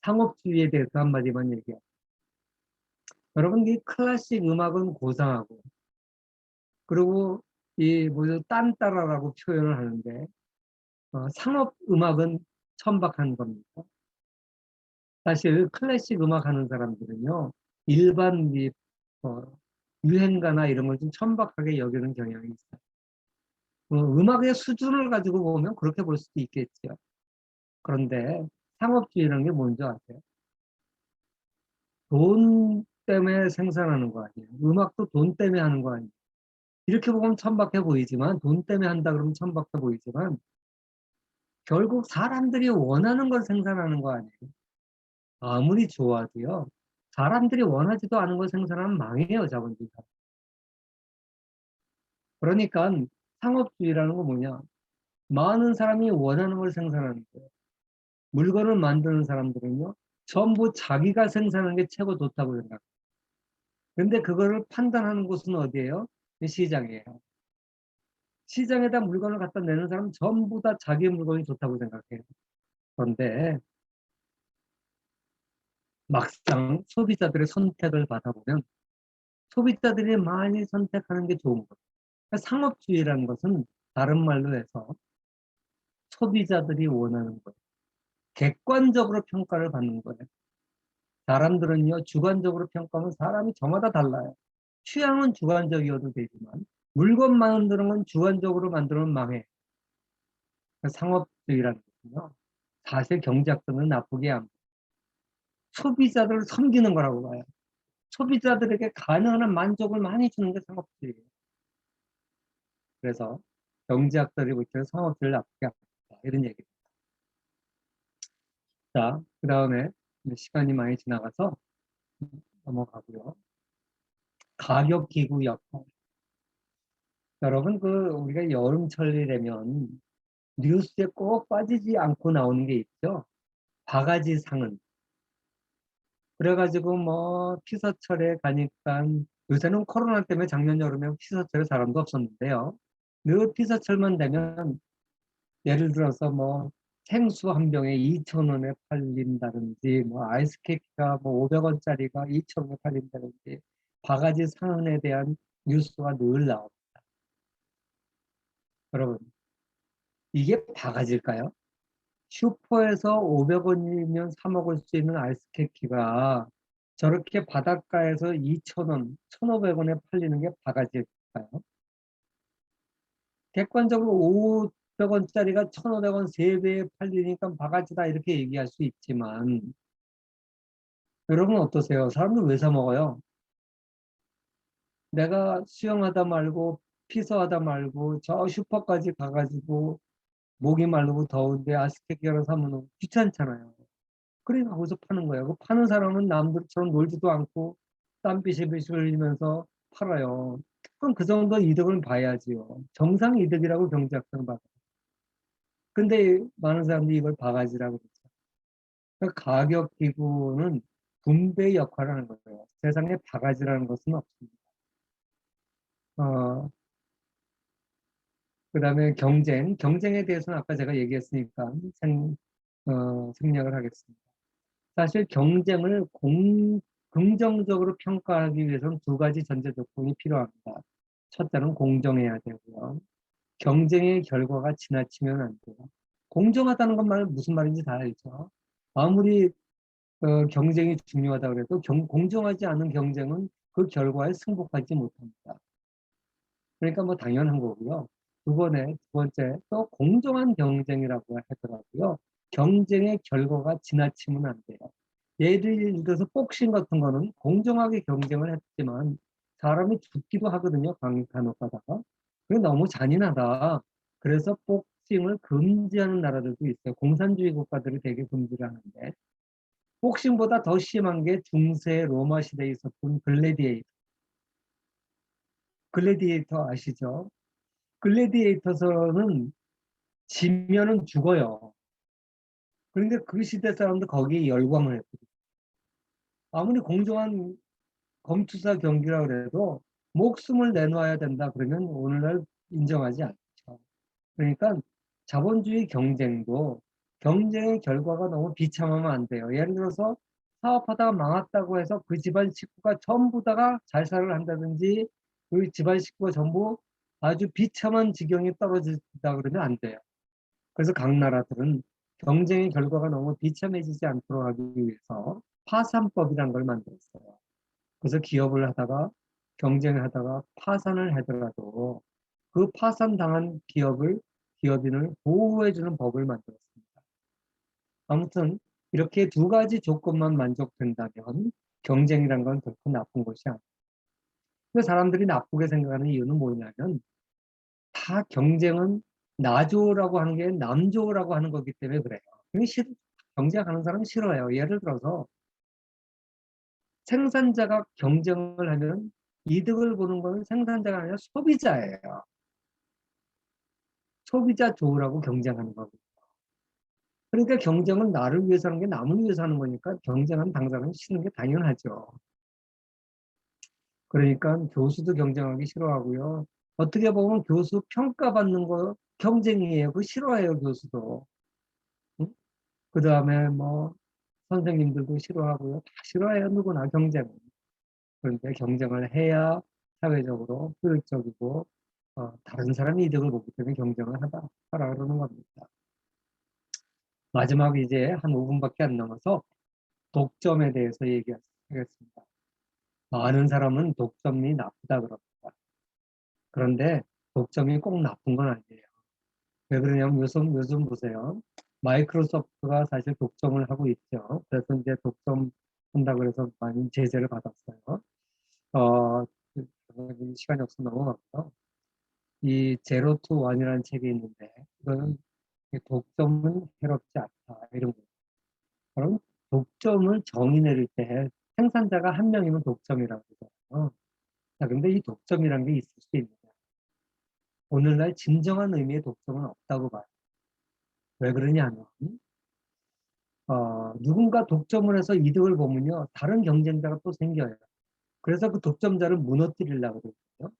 상업주의에 대해서 한마디만 얘기해요. 여러분 이 클래식 음악은 고상하고 그리고 이 뭐죠 딴따라라고 표현을 하는데 상업 음악은 천박한 겁니다. 사실 클래식 음악 하는 사람들은요 일반 어, 유행가나 이런 걸 좀 천박하게 여기는 경향이 있어요. 음악의 수준을 가지고 보면 그렇게 볼 수도 있겠죠. 그런데 상업주의라는 게 뭔지 아세요? 돈 때문에 생산하는 거 아니에요. 음악도 돈 때문에 하는 거 아니에요. 이렇게 보면 천박해 보이지만 돈 때문에 한다 그러면 천박해 보이지만 결국 사람들이 원하는 걸 생산하는 거 아니에요. 아무리 좋아도요. 사람들이 원하지도 않은 걸 생산하면 망해요, 자본주의가. 그러니까 상업주의라는 건 뭐냐? 많은 사람이 원하는 걸 생산하는 거예요. 물건을 만드는 사람들은요. 전부 자기가 생산하는 게 최고 좋다고 생각해요. 근데 그거를 판단하는 곳은 어디예요? 시장이에요. 시장에다 물건을 갖다 내는 사람은 전부 다 자기 물건이 좋다고 생각해요. 그런데 막상 소비자들의 선택을 받아보면 소비자들이 많이 선택하는 게 좋은 거예요. 그러니까 상업주의라는 것은 다른 말로 해서 소비자들이 원하는 거예요. 객관적으로 평가를 받는 거예요. 사람들은요, 주관적으로 평가하면 사람이 저마다 달라요. 취향은 주관적이어도 되지만 물건 만드는 건 주관적으로 만들면 망해. 그러니까 상업주의라는 것은요. 사실 경제학자는 나쁘게 안 소비자들을 섬기는 거라고 봐요. 소비자들에게 가능한 한 만족을 많이 주는 게 상업주의예요. 그래서 경제학자들이 볼 때는 상업주의를 나쁘게 안 본다. 이런 얘기입니다. 자, 그 다음에 시간이 많이 지나가서 넘어가고요. 가격기구 역할. 여러분, 우리가 여름철이 되면 뉴스에 꼭 빠지지 않고 나오는 게 있죠. 바가지 상은. 그래가지고 피서철에 가니까 요새는 코로나 때문에 작년 여름에 피서철에 사람도 없었는데요. 늘 피서철만 되면 예를 들어서 생수 한 병에 2,000원에 팔린다든지 아이스케이크가 500원짜리가 2,000원에 팔린다든지 바가지 상은에 대한 뉴스가 늘 나옵니다. 여러분 이게 바가지일까요? 슈퍼에서 500원이면 사 먹을 수 있는 아이스케이크가 저렇게 바닷가에서 2,000원, 1,500원에 팔리는 게 바가지일까요? 객관적으로 500원짜리가 1,500원 3배에 팔리니까 바가지다 이렇게 얘기할 수 있지만 여러분 어떠세요? 사람들 왜 사 먹어요? 내가 수영하다 말고 피서하다 말고 저 슈퍼까지 가가지고 목이 마르고 더운데 아이스케이크 하나 사면 귀찮잖아요. 그러니까 거기서 파는 거예요. 그 파는 사람은 남들처럼 놀지도 않고 땀 비실비실 흘리면서 팔아요. 그럼 그 정도 이득을 봐야지요. 정상 이득이라고 경제학자는 봐요. 근데 많은 사람들이 이걸 바가지라고 그러죠. 그러니까 가격 기구는 분배 역할을 하는 거예요. 세상에 바가지라는 것은 없습니다. 어, 그 다음에 경쟁에 대해서는 아까 제가 얘기했으니까 생략을 하겠습니다. 사실 경쟁을 긍정적으로 평가하기 위해서는 두 가지 전제 조건이 필요합니다. 첫째는 공정해야 되고요. 경쟁의 결과가 지나치면 안 돼요. 공정하다는 것 말 무슨 말인지 다 알죠. 아무리 경쟁이 중요하다 그래도 공정하지 않은 경쟁은 그 결과에 승복하지 못합니다. 그러니까 뭐 당연한 거고요. 두 번째, 또 공정한 경쟁이라고 하더라고요. 경쟁의 결과가 지나치면 안 돼요. 예를 들어서 복싱 같은 거는 공정하게 경쟁을 했지만 사람이 죽기도 하거든요. 간혹 가다가. 그게 너무 잔인하다. 그래서 복싱을 금지하는 나라들도 있어요. 공산주의 국가들이 되게 금지를 하는데 복싱보다 더 심한 게 중세 로마 시대에 있었던 글래디에이터 아시죠? 글래디에이터에서는 지면은 죽어요. 그런데 그 시대 사람들 거기에 열광을 했거든요. 아무리 공정한 검투사 경기라 그래도 목숨을 내놓아야 된다 그러면 오늘날 인정하지 않죠. 그러니까 자본주의 경쟁도 경쟁의 결과가 너무 비참하면 안 돼요. 예를 들어서 사업하다가 망했다고 해서 그 집안 식구가 전부 다가 자살을 한다든지 그 집안 식구가 전부 아주 비참한 지경에 떨어진다 그러면 안 돼요. 그래서 각 나라들은 경쟁의 결과가 너무 비참해지지 않도록 하기 위해서 파산법이라는 걸 만들었어요. 그래서 기업을 하다가 경쟁을 하다가 파산을 하더라도 그 파산당한 기업인을 보호해주는 법을 만들었습니다. 아무튼 이렇게 두 가지 조건만 만족된다면 경쟁이란 건 결코 나쁜 것이 아니에요. 근데 사람들이 나쁘게 생각하는 이유는 뭐냐면 다 경쟁은 나조라고 하는 게 남조라고 하는 거기 때문에 그래요. 경쟁하는 사람 싫어요. 예를 들어서 생산자가 경쟁을 하면 이득을 보는 것은 생산자가 아니라 소비자예요. 소비자 좋으라고 경쟁하는 거고. 그러니까 경쟁은 나를 위해서 하는 게 남을 위해서 하는 거니까 경쟁한 당사자는 싫은 게 당연하죠. 그러니까 교수도 경쟁하기 싫어하고요. 어떻게 보면 교수 평가받는 거 경쟁이에요. 그거 싫어해요, 교수도. 응? 그 다음에 뭐 선생님들도 싫어하고요. 다 싫어해요, 누구나 경쟁은. 그런데 경쟁을 해야 사회적으로 효율적이고 다른 사람이 이득을 보기 때문에 경쟁을 하라 그러는 겁니다. 마지막 이제 한 5분밖에 안 남아서 독점에 대해서 얘기하겠습니다. 많은 사람은 독점이 나쁘다 그럽니다. 그런데 독점이 꼭 나쁜 건 아니에요. 왜 그러냐면 요즘 보세요. 마이크로소프트가 사실 독점을 하고 있죠. 그래서 이제 독점한다고 해서 많이 제재를 받았어요. 어, 시간이 없어 넘어갔고요. 이 제로 투 원이라는 책이 있는데 이거는 독점은 해롭지 않다 이런 거. 그럼 독점을 정의 내릴 때 생산자가 한 명이면 독점이라고 그러잖아요. 자, 근데 이 독점이라는 게 있을 수 있느냐? 오늘날 진정한 의미의 독점은 없다고 봐요. 왜 그러냐면 누군가 독점을 해서 이득을 보면요 다른 경쟁자가 또 생겨요. 그래서 그 독점자를 무너뜨리려고 그러거든요.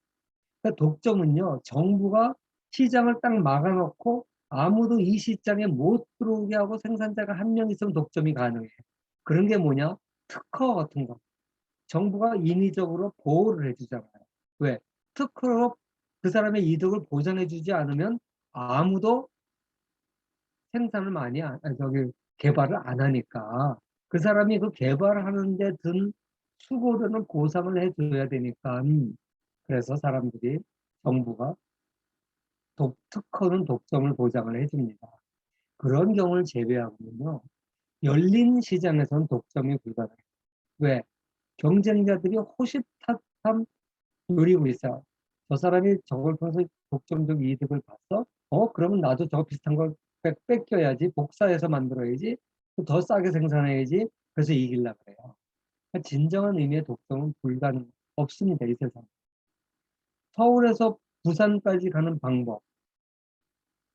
그러니까 독점은요 정부가 시장을 딱 막아놓고 아무도 이 시장에 못 들어오게 하고 생산자가 한 명 있으면 독점이 가능해요. 그런 게 뭐냐? 특허 같은 거. 정부가 인위적으로 보호를 해주잖아요. 왜? 특허로 그 사람의 이득을 보장해주지 않으면 아무도 생산을 개발을 안 하니까 그 사람이 그 개발하는 데 든 수고료는 보상을 해줘야 되니까 그래서 정부가 특허는 독점을 보장을 해줍니다. 그런 경우를 제외하고는요 열린 시장에서는 독점이 불가능해요. 왜? 경쟁자들이 호시탐탐 노리고 있어요. 저 사람이 저걸 통해서 독점적 이득을 봤어? 그러면 나도 저 비슷한 걸 뺏겨야지. 복사해서 만들어야지. 더 싸게 생산해야지. 그래서 이기려고 그래요. 그러니까 진정한 의미의 독점은 없습니다. 이 세상. 서울에서 부산까지 가는 방법.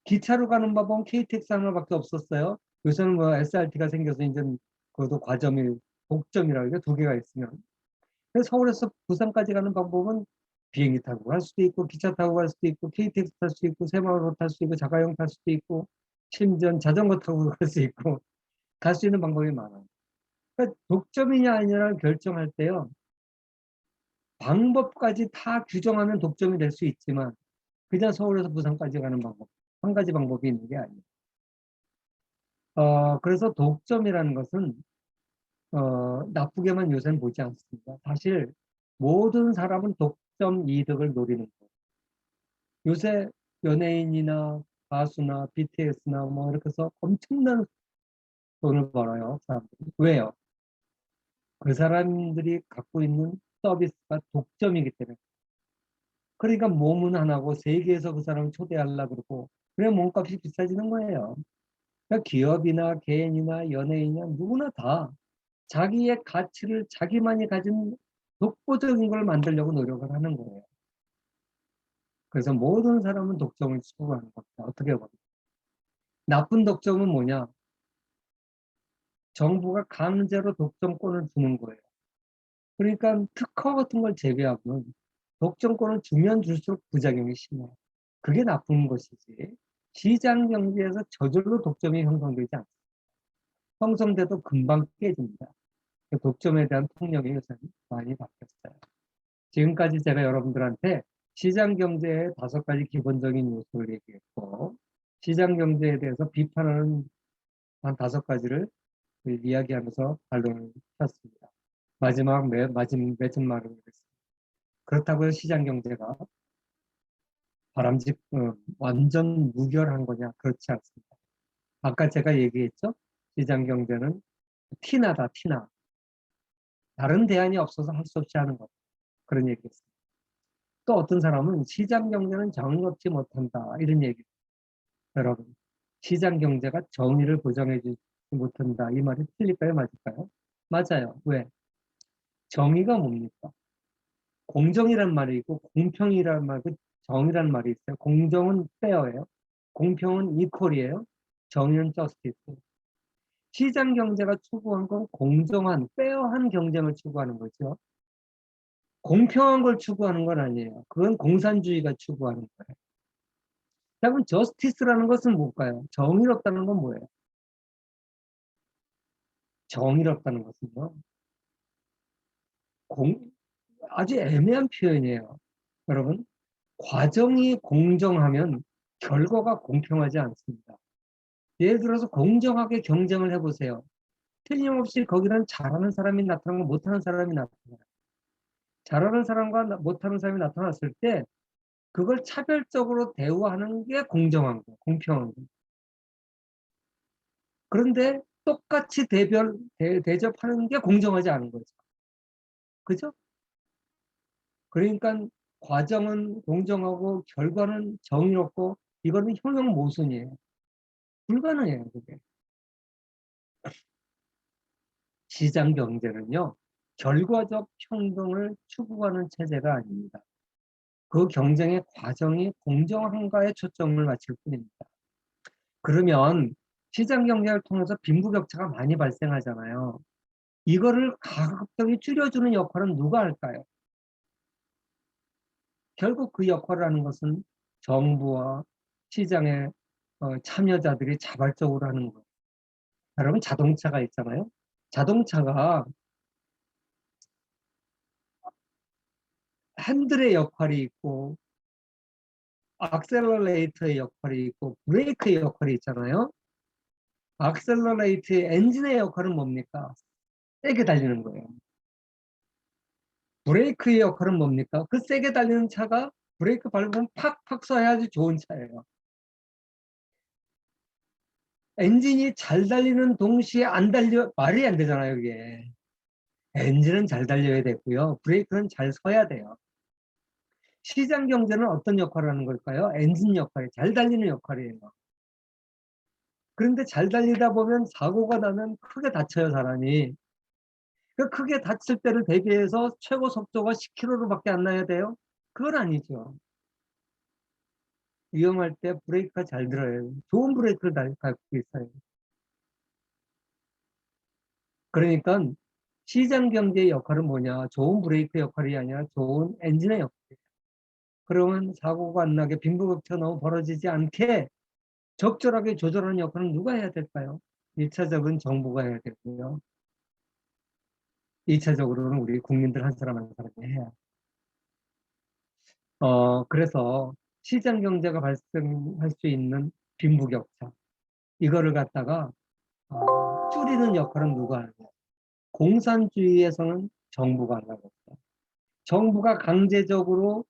기차로 가는 방법은 KTX 하나밖에 없었어요. 요새는 뭐 SRT가 생겨서 이제 그것도 독점이라고 해요. 두 개가 있으면. 그래서 서울에서 부산까지 가는 방법은 비행기 타고 갈 수도 있고 기차 타고 갈 수도 있고 KTX 탈 수도 있고 새마을호 탈 수도 있고 자가용 탈 수도 있고 심지어 자전거 타고 갈 수 있고 갈 수 있는 방법이 많아요. 그러니까 독점이냐 아니냐를 결정할 때요. 방법까지 다 규정하면 독점이 될 수 있지만 그냥 서울에서 부산까지 가는 방법 한 가지 방법이 있는 게 아니에요. 그래서 독점이라는 것은 나쁘게만 요새는 보지 않습니다. 사실 모든 사람은 독점 이득을 노리는 거예요. 요새 연예인이나 가수나 BTS나 뭐 이렇게 해서 엄청난 돈을 벌어요, 사람들이. 왜요? 그 사람들이 갖고 있는 서비스가 독점이기 때문에. 그러니까 몸은 하나고 세계에서 그 사람을 초대하려고 그러고, 그래 몸값이 비싸지는 거예요. 그러니까 기업이나 개인이나 연예인이나 누구나 다 자기의 가치를 자기만이 가진 독보적인 걸 만들려고 노력을 하는 거예요. 그래서 모든 사람은 독점을 추구하는 겁니다. 어떻게 보면. 나쁜 독점은 뭐냐? 정부가 강제로 독점권을 주는 거예요. 그러니까 특허 같은 걸 제외하고는 독점권을 주면 줄수록 부작용이 심해요. 그게 나쁜 것이지. 시장 경제에서 저절로 독점이 형성되지 않습니다. 형성돼도 금방 깨집니다. 독점에 대한 통념이 요새 많이 바뀌었어요. 지금까지 제가 여러분들한테 시장 경제의 5가지 기본적인 요소를 얘기했고, 시장 경제에 대해서 비판하는 한 5가지를 이야기하면서 반론을 폈습니다. 마지막 맺은 말을 했습니다. 그렇다고 해서 시장 경제가 완전 무결한 거냐? 그렇지 않습니다. 아까 제가 얘기했죠? 시장 경제는 티나다, 티나. 다른 대안이 없어서 할 수 없이 하는 것. 그런 얘기했습니다. 또 어떤 사람은 시장 경제는 정의롭지 못한다. 이런 얘기. 여러분, 시장 경제가 정의를 보장해 주지 못한다. 이 말이 틀릴까요? 맞을까요? 맞아요. 왜? 정의가 뭡니까? 공정이란 말이 있고 공평이란 말, 그 정의란 말이 있어요. 공정은 페어예요. 공평은 이퀄이에요. 정의는 저스티스. 시장 경제가 추구한 건 공정한, 페어한 경쟁을 추구하는 거죠. 공평한 걸 추구하는 건 아니에요. 그건 공산주의가 추구하는 거예요. 그러면 저스티스라는 것은 뭘까요? 정의롭다는 건 뭐예요? 정의롭다는 것은요. 공, 아주 애매한 표현이에요. 여러분, 과정이 공정하면 결과가 공평하지 않습니다. 예를 들어서 공정하게 경쟁을 해보세요. 틀림없이 거기는 잘하는 사람이 나타나고 못하는 사람이 나타나요. 잘하는 사람과 못하는 사람이 나타났을 때 그걸 차별적으로 대우하는 게 공정한 거예요. 공평한 거예요. 그런데 똑같이 대접하는 게 공정하지 않은 거죠. 그죠? 그러니까 과정은 공정하고 결과는 정의롭고 이거는 효용 모순이에요. 불가능해요, 그게. 시장 경제는요, 결과적 평등을 추구하는 체제가 아닙니다. 그 경쟁의 과정이 공정한가에 초점을 맞출 뿐입니다. 그러면 시장 경제를 통해서 빈부격차가 많이 발생하잖아요. 이거를 가급적이 줄여주는 역할은 누가 할까요? 결국 그 역할을 하는 것은 정부와 시장의 참여자들이 자발적으로 하는 거예요. 여러분 자동차가 있잖아요. 자동차가 핸들의 역할이 있고 악셀러레이터의 역할이 있고 브레이크의 역할이 있잖아요. 악셀러레이터의 엔진의 역할은 뭡니까? 세게 달리는 거예요. 브레이크의 역할은 뭡니까? 그 세게 달리는 차가 브레이크 밟으면 팍팍 쏴야지 좋은 차예요. 엔진이 잘 달리는 동시에 안 달려 말이 안 되잖아요, 이게. 엔진은 잘 달려야 되고요. 브레이크는 잘 서야 돼요. 시장 경제는 어떤 역할을 하는 걸까요? 엔진 역할이 잘 달리는 역할이에요. 그런데 잘 달리다 보면 사고가 나면 크게 다쳐요, 사람이. 그 크게 다칠 때를 대비해서 최고 속도가 10km로밖에 안 나야 돼요? 그건 아니죠. 위험할 때 브레이크가 잘 들어요. 좋은 브레이크를 갖고 있어요. 그러니까 시장 경제의 역할은 뭐냐? 좋은 브레이크 역할이 아니라 좋은 엔진의 역할이에요. 그러면 사고가 안 나게 빈부격차 너무 벌어지지 않게 적절하게 조절하는 역할은 누가 해야 될까요? 1차적은 정부가 해야 되고요. 2차적으로는 우리 국민들 한 사람 한 사람이 해야. 그래서 시장 경제가 발생할 수 있는 빈부격차 이거를 갖다가 줄이는 역할은 누가 하느냐? 공산주의에서는 정부가 하려고 했어요. 정부가 강제적으로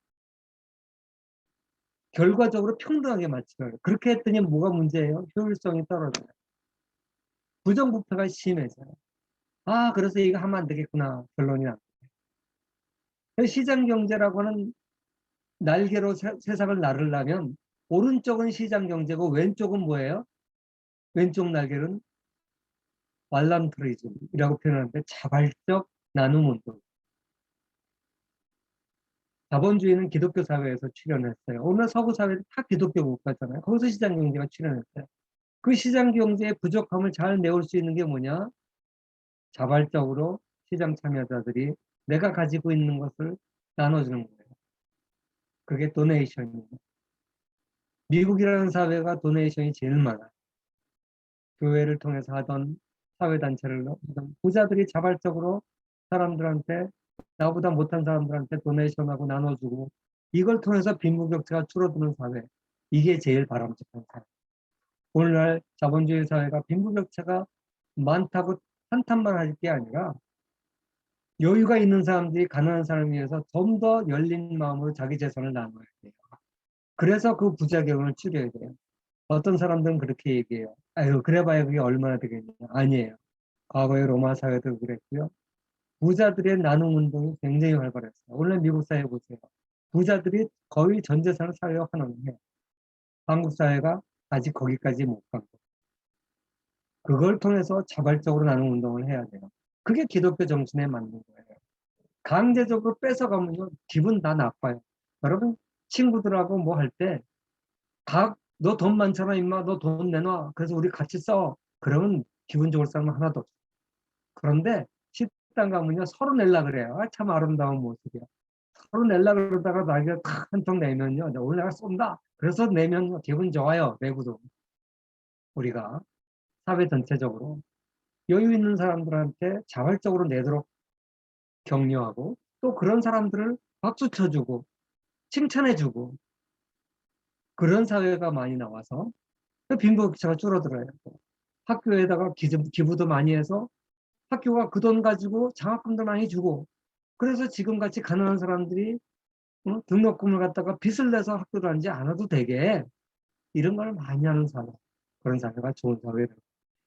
결과적으로 평등하게 맞춰요. 그렇게 했더니 뭐가 문제예요? 효율성이 떨어져요. 부정부패가 심해져요. 아, 그래서 이거 하면 안 되겠구나. 결론이 납니다. 시장 경제라고 하는 날개로 세상을 나르려면 오른쪽은 시장 경제고 왼쪽은 뭐예요? 왼쪽 날개는 말란트리즘이라고 표현하는데 자발적 나눔 운동. 자본주의는 기독교 사회에서 출현했어요. 오늘 서구 사회는 다 기독교 국가잖아요. 거기서 시장 경제가 출현했어요. 그 시장 경제의 부족함을 잘 메울 수 있는 게 뭐냐? 자발적으로 시장 참여자들이 내가 가지고 있는 것을 나눠주는 거예요. 그게 도네이션이에요. 미국이라는 사회가 도네이션이 제일 많아요. 교회를 통해서 하던 사회단체를 하던 부자들이 자발적으로 사람들한테 나보다 못한 사람들한테 도네이션하고 나눠주고 이걸 통해서 빈부격차가 줄어드는 사회. 이게 제일 바람직한 사회. 오늘날 자본주의 사회가 빈부격차가 많다고 한탄만 할 게 아니라 여유가 있는 사람들이 가난한 사람을 위해서 좀 더 열린 마음으로 자기 재산을 나눠야 돼요. 그래서 그 부작용을 줄여야 돼요. 어떤 사람들은 그렇게 얘기해요. 아유, 그래봐야 그게 얼마나 되겠냐. 아니에요. 과거의 로마 사회도 그랬고요. 부자들의 나눔 운동이 굉장히 활발했어요. 오늘 미국 사회 보세요. 부자들이 거의 전 재산을 사회화 하는데 한국 사회가 아직 거기까지 못 가고 그걸 통해서 자발적으로 나눔 운동을 해야 돼요. 그게 기독교 정신에 맞는 거예요. 강제적으로 뺏어가면요 기분 다 나빠요. 여러분 친구들하고 뭐 할 때 각 너 돈 많잖아 임마 너 돈 내놔 그래서 우리 같이 써 그러면 기분 좋을 사람은 하나도 없어요. 그런데 식당 가면요 서로 낼라 그래요. 아, 참 아름다운 모습이야. 서로 낼라 그러다가 나중에 한통 내면요 오늘 내가 쏜다 그래서 내면 기분 좋아요. 내구도 우리가 사회 전체적으로 여유 있는 사람들한테 자발적으로 내도록 격려하고 또 그런 사람들을 박수 쳐주고 칭찬해주고 그런 사회가 많이 나와서 빈부격차가 줄어들어요. 학교에다가 기부도 많이 해서 학교가 그 돈 가지고 장학금도 많이 주고 그래서 지금같이 가난한 사람들이 등록금을 갖다가 빚을 내서 학교 다니지 않아도 되게 이런 걸 많이 하는 사회 그런 사회가 좋은 사회예요.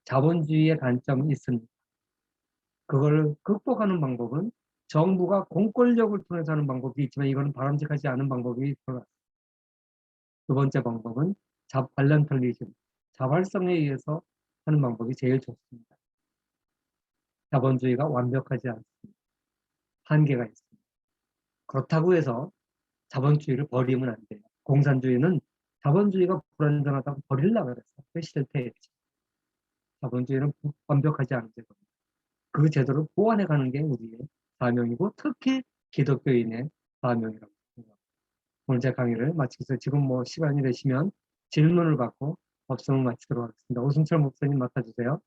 자본주의의 단점이 있습니다. 그걸 극복하는 방법은 정부가 공권력을 통해서 하는 방법이 있지만 이거는 바람직하지 않은 방법이 있어요. 두 번째 방법은 발렌털리즘, 자발성에 의해서 하는 방법이 제일 좋습니다. 자본주의가 완벽하지 않습니다. 한계가 있습니다. 그렇다고 해서 자본주의를 버리면 안 돼요. 공산주의는 자본주의가 불완전하다고 버리려고 그랬어요. 그 싫대였죠. 자본주의는 완벽하지 않은 제도입니다. 그 제도를 보완해가는 게 우리의 사명이고 특히 기독교인의 사명이라고 생각합니다. 오늘 제 강의를 마치겠습니다. 지금 뭐 시간이 되시면 질문을 받고 법성을 마치도록 하겠습니다. 오승철 목사님 맡아주세요.